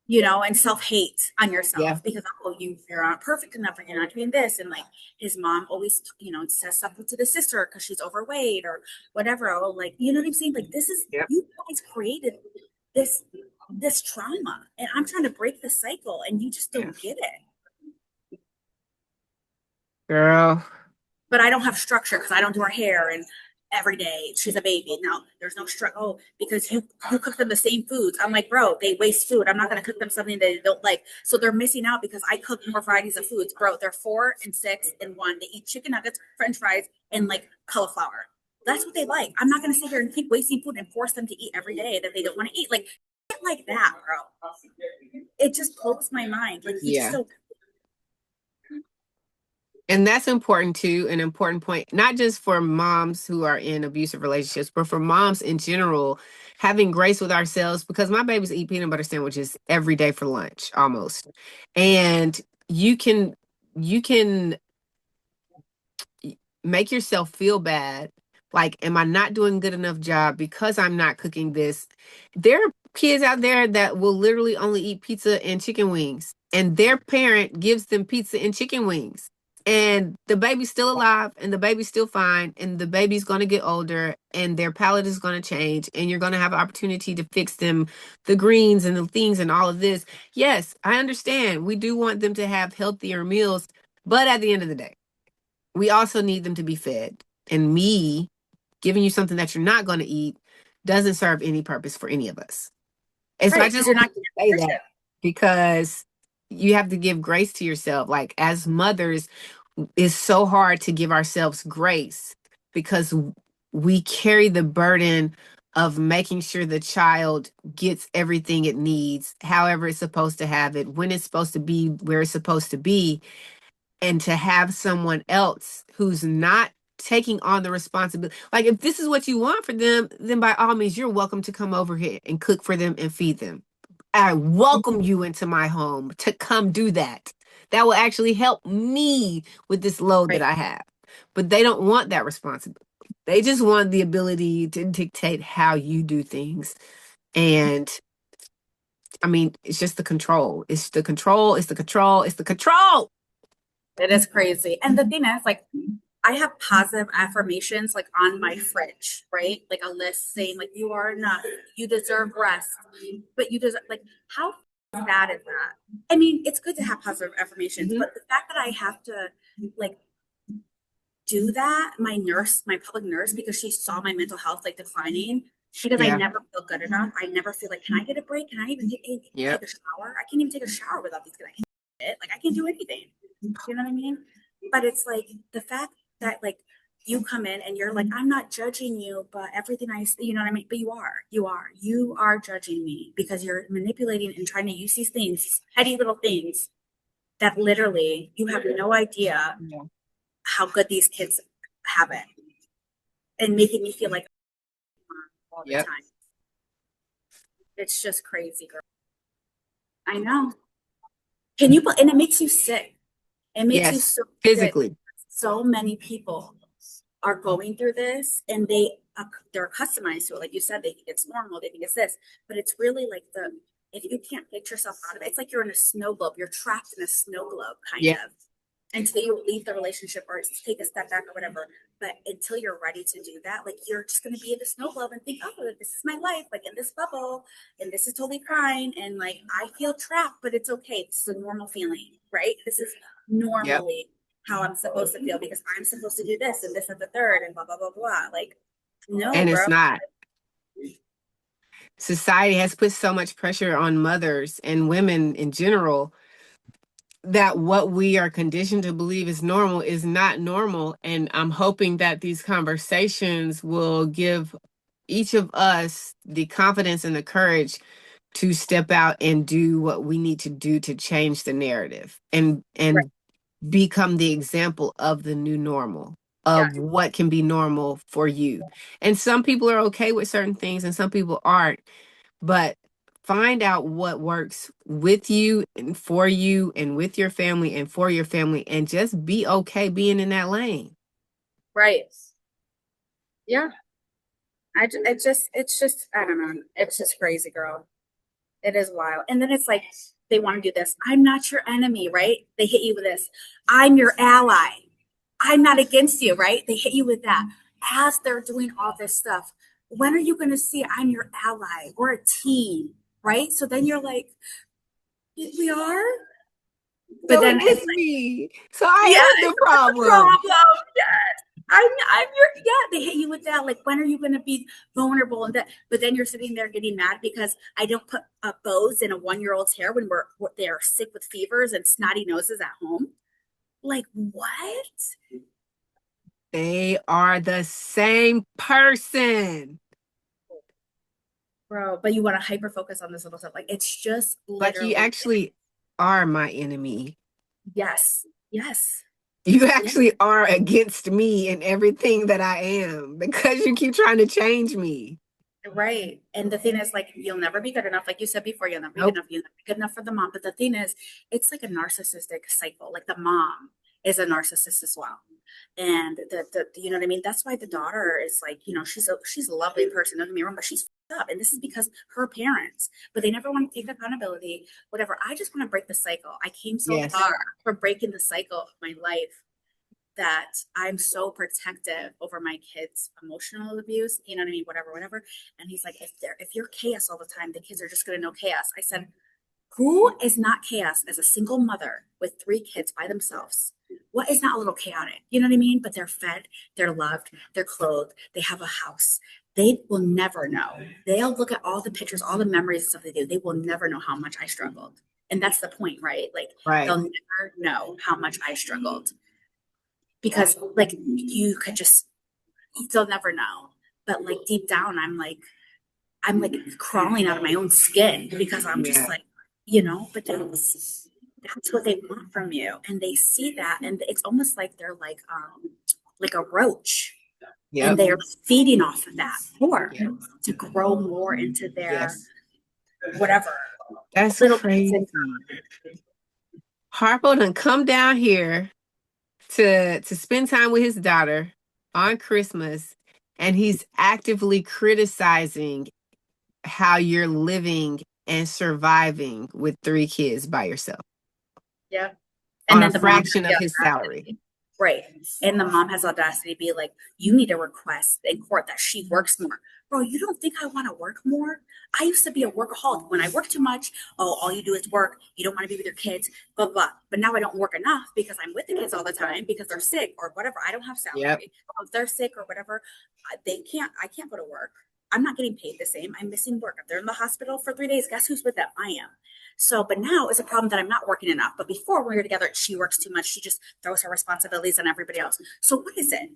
And self hate on Yeah. yourself because oh you're not perfect enough or you're not doing this. And like his mom always says something to the sister because she's overweight or whatever. Oh, like what I'm saying? Like this is Yep. you guys created this this trauma and I'm trying to break the cycle and you just Yeah. don't get it. Girl. But I don't have structure because I don't do her hair and every day she's a baby. Now there's no structure. Oh, because you cook them the same foods. I'm like, bro, they waste food. I'm not gonna cook them something they don't like. So they're missing out because I cook more varieties of foods. Bro, they're 4 and 6 and 1. They eat chicken nuggets, french fries, and like cauliflower. That's what they like. I'm not gonna sit here and keep wasting food and force them to eat every day that they don't want to eat. Like that, bro. It just blows my mind. Like you just Yeah. don't. And that's important too, an important point, not just for moms who are in abusive relationships, but for moms in general, having grace with ourselves because my babies eat peanut butter sandwiches every day for lunch almost. And you can make yourself feel bad. Like, am I not doing a good enough job because I'm not cooking this? There kids out there that will literally only eat pizza and chicken wings, and their parent gives them pizza and chicken wings. And the baby's still alive, and the baby's still fine, and the baby's going to get older, and their palate is going to change, and you're going to have an opportunity to fix them the greens and the things and all of this. Yes, I understand. We do want them to have healthier meals, but at the end of the day, we also need them to be fed. And me giving you something that you're not going to eat doesn't serve any purpose for any of us. And so I Right, just because you're want not to getting say nutrition. that because you have to give grace to yourself. Like as mothers, it's so hard to give ourselves grace because we carry the burden of making sure the child gets everything it needs, however it's supposed to have it, when it's supposed to be, where it's supposed to be. And to have someone else who's not taking on the responsibility. Like if this is what you want for them, then by all means, you're welcome to come over here and cook for them and feed them. I welcome you into my home to come do that. That will actually help me with this load that Right. I have. But they don't want that responsibility. They just want the ability to dictate how you do things. And I mean, it's just the control. It's the control. It's the control. It's the control. It is crazy. And the thing is, like, I have positive affirmations like on my fridge, right? Like a list saying, like, you are enough, you deserve rest, but you deserve, like, how sad is that? I mean, it's good to have positive affirmations, Mhm. but the fact that I have to, like, do that, my public nurse, because she saw my mental health like declining, because I Yeah. never feel good enough. I never feel like, can I get a break? Can I even Yep. take a shower? I can't even take a shower without these kids. I can't, like, I can't do anything. You know what I mean? But it's like the fact that, like, you come in and you're like, I'm not judging you, but everything you know what I mean? But you are judging me because you're manipulating and trying to use these things, petty little things that literally you have no idea Yeah. how good these kids have it, and making me feel like all the Yep. time. It's just crazy, girl. I know. Can you? And it makes you sick. It makes you Yes. so sick. Physically. So many people are going through this, and they're customized to it. Like you said, they think it's normal. They think it's this, but it's really like the if you can't get yourself out of it, it's like you're in a snow globe. You're trapped in a snow globe, kind Yeah. of, until you leave the relationship or take a step back or whatever. But until you're ready to do that, like you're just going to be in the snow globe and think, oh, this is my life, like in this bubble, and this is totally fine. And like I feel trapped, but it's okay. This is a normal feeling, right? This is Yep. normally how I'm supposed to feel because I'm supposed to do this and this and the third and blah, blah, blah, blah. Like, no, And bro. it's not. Society has put so much pressure on mothers and women in general that what we are conditioned to believe is normal is not normal. And I'm hoping that these conversations will give each of us the confidence and the courage to step out and do what we need to do to change the narrative Right. and become the example of the new normal Yeah. of what can be normal for you. And some people are okay with certain things and some people aren't, but find out what works with you and with your family and for your family and just be okay being in that lane. Right. Yeah. It's just, I don't know. It's just crazy, girl. It is wild. And then it's like they want to do this. I'm not your enemy, right? They hit you with this. I'm your ally. I'm not against you, right? They hit you with that as they're doing all this stuff. When are you going to see I'm your ally? We're a team, right? So then you're like, we are. But So then it it's is like, me. So I yeah, am the it's not the problem. problem. Yes. I'm your, yeah, they hit you with that. Like, when are you going to be vulnerable and that? But then you're sitting there getting mad because I don't put bows in a 1-year-old's hair when they're sick with fevers and snotty noses at home. Like, what? They are the same person. Bro, but you want to hyper focus on this little stuff. Like, it's just Like you literally, actually are my enemy. yes, yes, You yeah. actually are against me and everything that I am because you keep trying to change me. Right. And the thing is, like, you'll never be good enough. Like you said before, you'll never be good Nope. enough. You'll never be good enough for the mom. But the thing is, it's like a narcissistic cycle. Like the mom is a narcissist as well. And you know what I mean? That's why the daughter is like, she's a lovely person. Don't get me wrong, but she's up. And this is because her parents, but they never want to take accountability, whatever. I just want to break the cycle. I came so Yes. far from breaking the cycle of my life that I'm so protective over my kids' emotional abuse, you know what I mean? Whatever. And he's like, if you're chaos all the time, the kids are just gonna know chaos. I said, who is not chaos as a single mother with 3 kids by themselves? What is not a little chaotic? You know what I mean? But they're fed, they're loved, they're clothed, they have a house. They will never know. They'll look at all the pictures, all the memories and stuff they do. They will never know how much I struggled. And that's the point, right? Like, Right. they'll never know how much I struggled because like you could just, they'll never know. But like deep down, I'm like crawling out of my own skin because I'm just like, but that's what they want from you. And they see that and it's almost like they're like a roach. Yep. And they're feeding off of that more to grow more into their whatever. That's little crazy. Harpo done come down here to spend time with his daughter on Christmas, and he's actively criticizing how you're living and surviving with 3 kids by yourself. Yeah. And on a fraction of his salary. Right. And the mom has audacity to be like, you need to request in court that she works more. Bro, you don't think I want to work more? I used to be a workaholic. When I work too much, all you do is work. You don't want to be with your kids, blah, blah. But now I don't work enough because I'm with the kids all the time because they're sick or whatever. I don't have salary. Yep. If they're sick or whatever, I can't go to work. I'm not getting paid the same. I'm missing work. If they're in the hospital for 3 days, guess who's with them? I am. So, but now it's a problem that I'm not working enough. But before when we were together, she works too much. She just throws her responsibilities on everybody else. So what is it?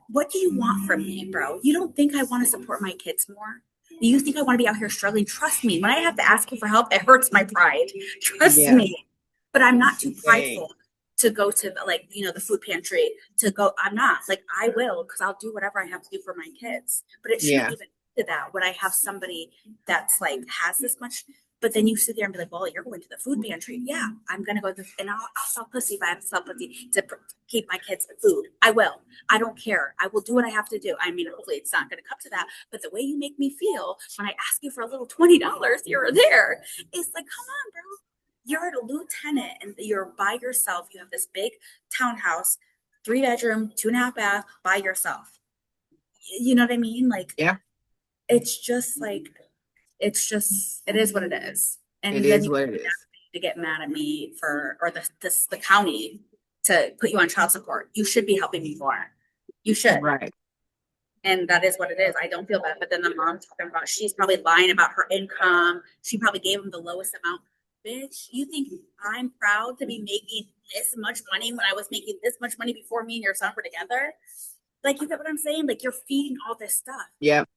What do you want from me, bro? You don't think I want to support my kids more? Do you think I want to be out here struggling? Trust me, when I have to ask you for help, it hurts my pride. Trust me. But I'm not too prideful to go to the food pantry to go. I'm not like, I will, because I'll do whatever I have to do for my kids. But it shouldn't even to that when I have somebody that's like has this much. But then you sit there and be like, well, you're going to the food pantry. Yeah, I'm going to go to and I'll sell pussy if I have to sell pussy to keep my kids food. I will. I don't care. I will do what I have to do. I mean, hopefully it's not going to come to that. But the way you make me feel when I ask you for a little $20 here or there, it's like, come on, bro. You're a lieutenant and you're by yourself. You have this big townhouse, 3-bedroom, 2.5 bath by yourself. You know what I mean? Like, it's just like, it is what it is. And it then is what it is. To get mad at me or the county to put you on child support. You should be helping me more. You should. Right. And that is what it is. I don't feel bad. But then the mom talking about she's probably lying about her income. She probably gave him the lowest amount. Bitch, you think I'm proud to be making this much money when I was making this much money before me and your son were together? Like, you get what I'm saying? Like, you're feeding all this stuff. Yep.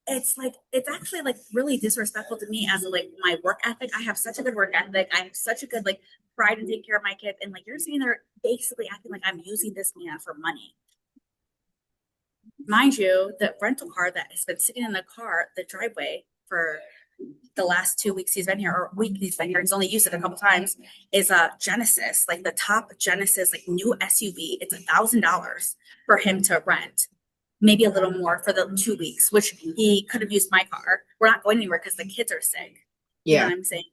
It's like, it's actually like really disrespectful to me as like my work ethic. I have such a good work ethic. I have such a good like pride in taking care of my kids. And like, you're sitting there basically acting like I'm using this man for money. Mind you, the rental car that has been sitting in the driveway for the last 2 weeks he's been here, or week he's been here, he's only used it a couple times, is a Genesis, like the top Genesis, like new SUV. It's $1,000 for him to rent. Maybe a little more for the 2 weeks, which he could have used my car. We're not going anywhere because the kids are sick. You know what I'm saying?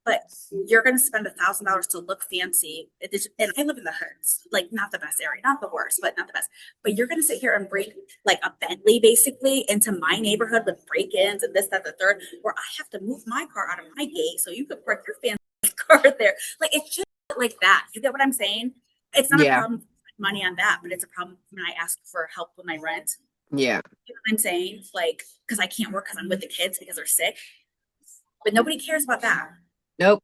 But you're going to spend $1,000 to look fancy. And I live in the hoods, like not the best area, not the worst, but not the best. But you're going to sit here and bring like a Bentley basically into my neighborhood with break-ins and this, that, the third, where I have to move my car out of my gate so you could park your fancy car there. Like, it's just like that. You get what I'm saying? It's not a problem money on that, but it's a problem when I ask for help with my rent. Yeah. You know what I'm saying? Like, because I can't work because I'm with the kids because they're sick. But nobody cares about that. Nope.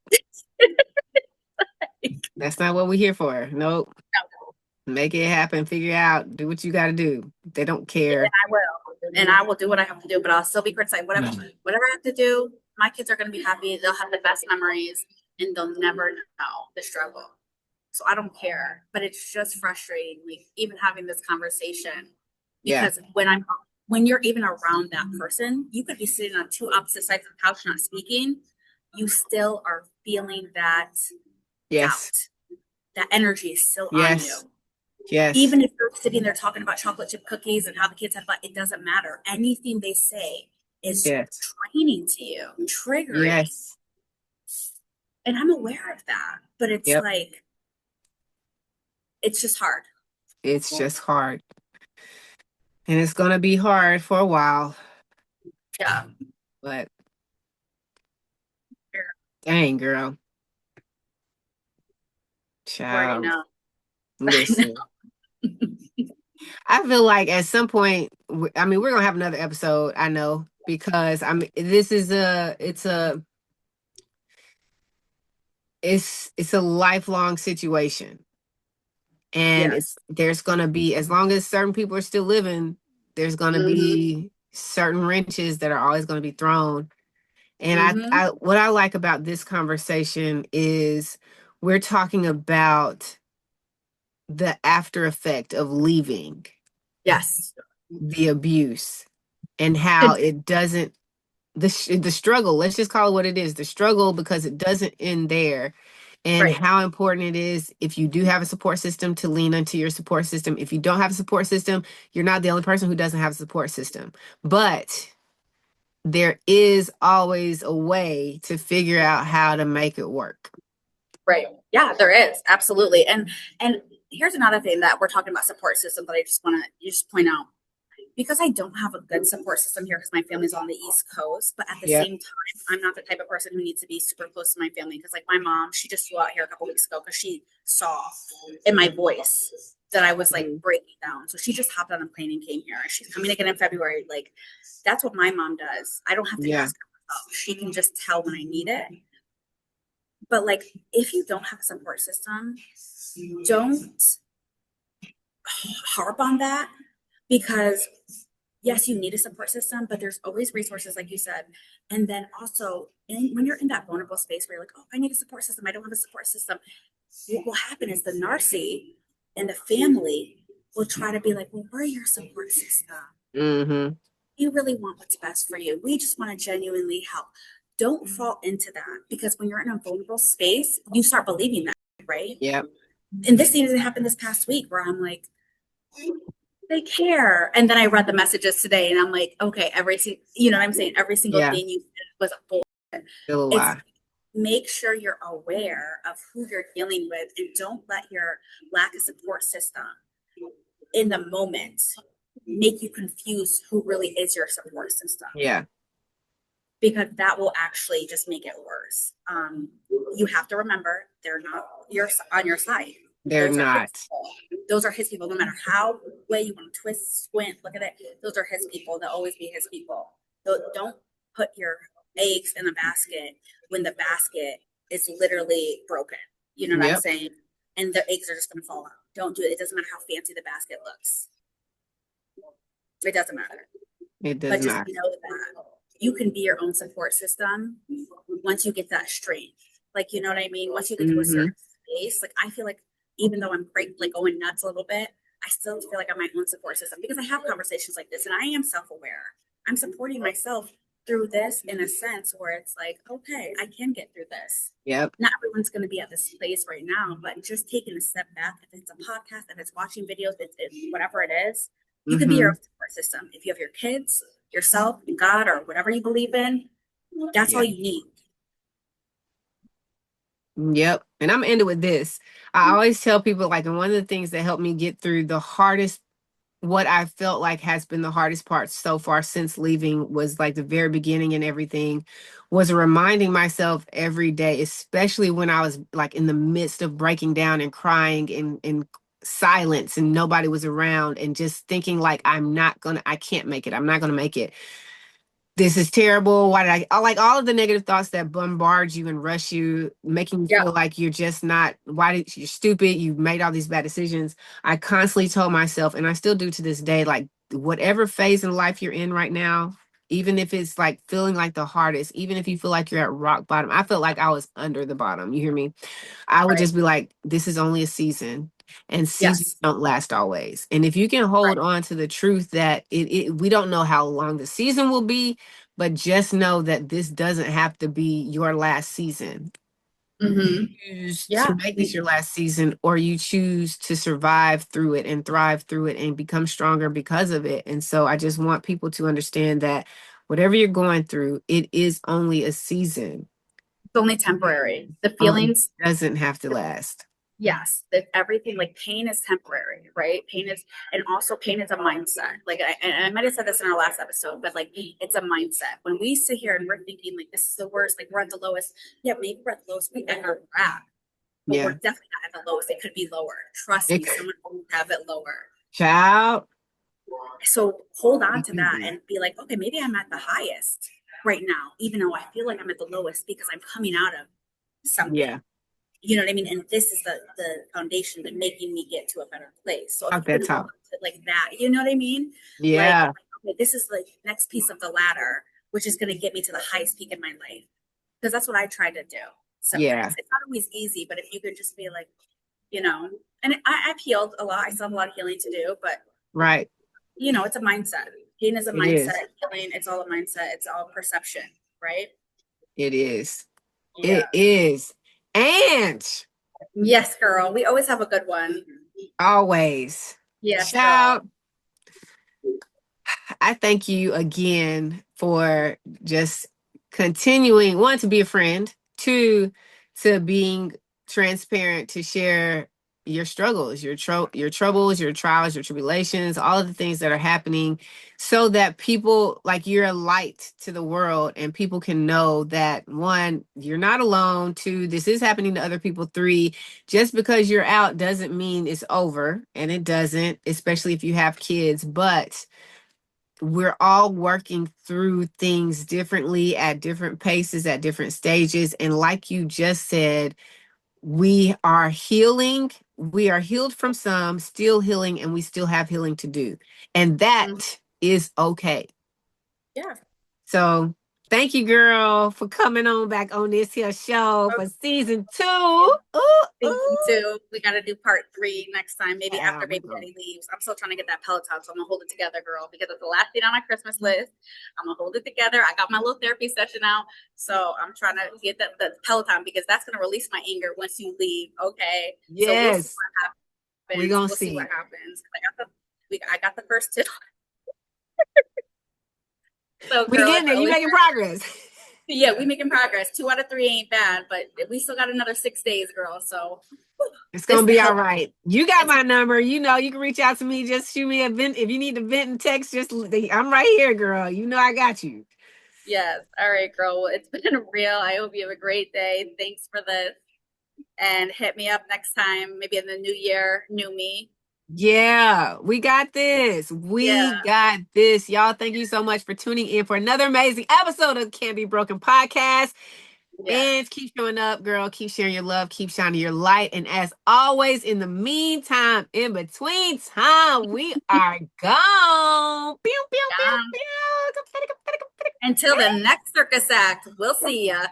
That's not what we're here for. Nope. No. Make it happen. Figure it out. Do what you got to do. They don't care. And I will. And I will do what I have to do, but I'll still be criticized. Whatever I have to do, my kids are going to be happy. They'll have the best memories and they'll never know the struggle. So I don't care, but it's just frustrating, like even having this conversation, because when you're even around that person, you could be sitting on 2 opposite sides of the couch, not speaking. You still are feeling that doubt. That energy is still on you. Yes. Even if you're sitting there talking about chocolate chip cookies and how the kids have fun, it doesn't matter. Anything they say is Yes. draining to you, triggering. Yes. And I'm aware of that, but it's Yep. like, it's just hard. It's just hard. And it's going to be hard for a while. Yeah. But dang, girl. Already Child. know. Listen. I feel like at some point, I mean, we're going to have another episode, I know, because I mean, this is it's a lifelong situation. And Yes. there's going to be, as long as certain people are still living, there's going to Mm-hmm. be certain wrenches that are always going to be thrown. And Mm-hmm. what I like about this conversation is we're talking about the after effect of leaving Yes. the abuse and how it doesn't, the struggle, let's just call it what it is, the struggle, because it doesn't end there. And Right. how important it is, if you do have a support system, to lean into your support system. If you don't have a support system, you're not the only person who doesn't have a support system. But there is always a way to figure out how to make it work. Right. Yeah, there is. Absolutely. And here's another thing that we're talking about support system that I just want to just point out. Because I don't have a good support system here because my family's on the East Coast, but at the Yep. same time, I'm not the type of person who needs to be super close to my family. Because like my mom, she just flew out here a couple weeks ago because she saw in my voice that I was like breaking down. So she just hopped on a plane and came here. She's coming again in February. Like that's what my mom does. I don't have to Yeah. ask her help. She can just tell when I need it. But like if you don't have a support system, don't harp on that because yes, you need a support system, but there's always resources, like you said. And then also, when you're in that vulnerable space where you're like, oh, I need a support system, I don't have a support system, what will happen is the narcissist and the family will try to be like, well, we're your support system. Mm-hmm. You really want what's best for you. We just want to genuinely help. Don't fall into that because when you're in a vulnerable space, you start believing that, right? Yep. And this even happened this past week where I'm like, they care. And then I read the messages today and I'm like, okay, you know what I'm saying? Every single Yeah. thing you did was a bullshit. Still a It's lie. make sure you're aware of who you're dealing with and don't let your lack of support system in the moment make you confuse who really is your support system Yeah. because that will actually just make it worse. You have to remember they're not on your side. They're Those are his not. people. Those are his people. No matter how way you want to twist, squint, look at it. Those are his people. They'll always be his people. Don't put your eggs in a basket when the basket is literally broken. You know what I'm Yep. saying? And the eggs are just going to fall out. Don't do it. It doesn't matter how fancy the basket looks. It doesn't matter. It does But just not. know that you can be your own support system once you get that strength. Like, you know what I mean? Once you get to a Mm-hmm. certain space, like I feel like even though I'm like going nuts a little bit, I still feel like I'm my own support system because I have conversations like this and I am self-aware. I'm supporting myself through this in a sense where it's like, okay, I can get through this. Yep. Not everyone's going to be at this place right now, but just taking a step back, if it's a podcast, if it's watching videos, if it's whatever it is, you can be your Mm-hmm. own support system. If you have your kids, yourself, and God, or whatever you believe in, that's all Yeah. you need. Yep. And I'm gonna end it with this. I always tell people, like, and one of the things that helped me get through the hardest, what I felt like has been the hardest part so far since leaving, was like the very beginning and everything, was reminding myself every day, especially when I was like in the midst of breaking down and crying in silence and nobody was around, and just thinking like, I can't make it. I'm not gonna make it. This is terrible. Why did I like all of the negative thoughts that bombard you and rush you, making you Yeah. feel like you're just not, you're stupid, you made all these bad decisions. I constantly told myself, and I still do to this day, like whatever phase in life you're in right now, even if it's like feeling like the hardest, even if you feel like you're at rock bottom. I felt like I was under the bottom. You hear me? I would Right. just be like, this is only a season, and seasons Yes. don't last always. And if you can hold Right. on to the truth that we don't know how long the season will be, but just know that this doesn't have to be your last season. Mm-hmm. Choose to Yeah. make this your last season, or you choose to survive through it and thrive through it and become stronger because of it. And so I just want people to understand that whatever you're going through, it is only a season. It's only temporary. The Oh, it feelings, doesn't have to last. yes, that everything, like pain is temporary, right? Pain is, and also pain is a mindset. Like I might have said this in our last episode, but like it's a mindset. When we sit here and we're thinking like this is the worst, like we're at the lowest. Yeah, maybe we're at the lowest we ever at, but we're Yeah. definitely not at the lowest. It could be lower. Trust It me, could. someone will have it lower. Child. So hold on It to could that be. and be like, okay, maybe I'm at the highest right now, even though I feel like I'm at the lowest because I'm coming out of something. Yeah. You know what I mean? And this is the foundation that making me get to a better place. So if Talk you that can hold talk. on to like that, you know what I mean? Like, Yeah. okay, this is like next piece of the ladder, which is going to get me to the highest peak in my life. Because that's what I try to do Yeah. sometimes. It's not always easy, but if you could just be like, you know, and I've healed a lot. I still have a lot of healing to do, but Right. you know, it's a mindset. Pain is a It mindset. is. Healing, it's all a mindset. It's all perception, right? It is. Yeah. It is. And Yes, girl. We always have a good one. always, Yes, girl. child, I thank you again for just continuing, one, to be a friend, two, to being transparent, to share your struggles, your troubles, your trials, your tribulations, all of the things that are happening, so that people, like, you're a light to the world and people can know that, one, you're not alone, two, this is happening to other people, three, just because you're out doesn't mean it's over, and it doesn't, especially if you have kids, but we're all working through things differently at different paces, at different stages. And like you just said, we are healing. We are healed from some, still healing, and we still have healing to do. And that Mhm. is okay. Yeah. So thank you, girl, for coming on back on this here show for season two. Ooh, Season ooh. two. We got to do part three next time, maybe Yeah, after we baby go. daddy leaves. I'm still trying to get that Peloton, so I'm gonna hold it together, girl, because it's the last thing on my Christmas list. I'm gonna hold it together. I got my little therapy session out, so I'm trying to get the Peloton because that's gonna release my anger once you leave. Okay, so we'll see Yes, what we happens. gonna We'll see what see. happens. I got the first two. So, We girl, getting it's there. You always making progress. yeah, we making progress. 2 out of 3 ain't bad, but we still got another 6 days, girl. So It's this gonna be all help. right. You got It's my number. You know, you can reach out to me. Just shoot me a vent. If you need to vent and text, I'm right here, girl. You know I got you. yes. All right, girl. Well, it's been real. I hope you have a great day. Thanks for this. And hit me up next time, maybe in the new year, new me. Yeah, we got this. Yeah. We got this. Y'all, thank you so much for tuning in for another amazing episode of Can't Be Broken Podcast. Yes. And keep showing up, girl. Keep sharing your love. Keep shining your light. And as always, in the meantime, in between time, we are gone. Pew, pew, pew, Yeah. pew. Confetti, confetti, confetti. Until the next circus act, we'll see ya.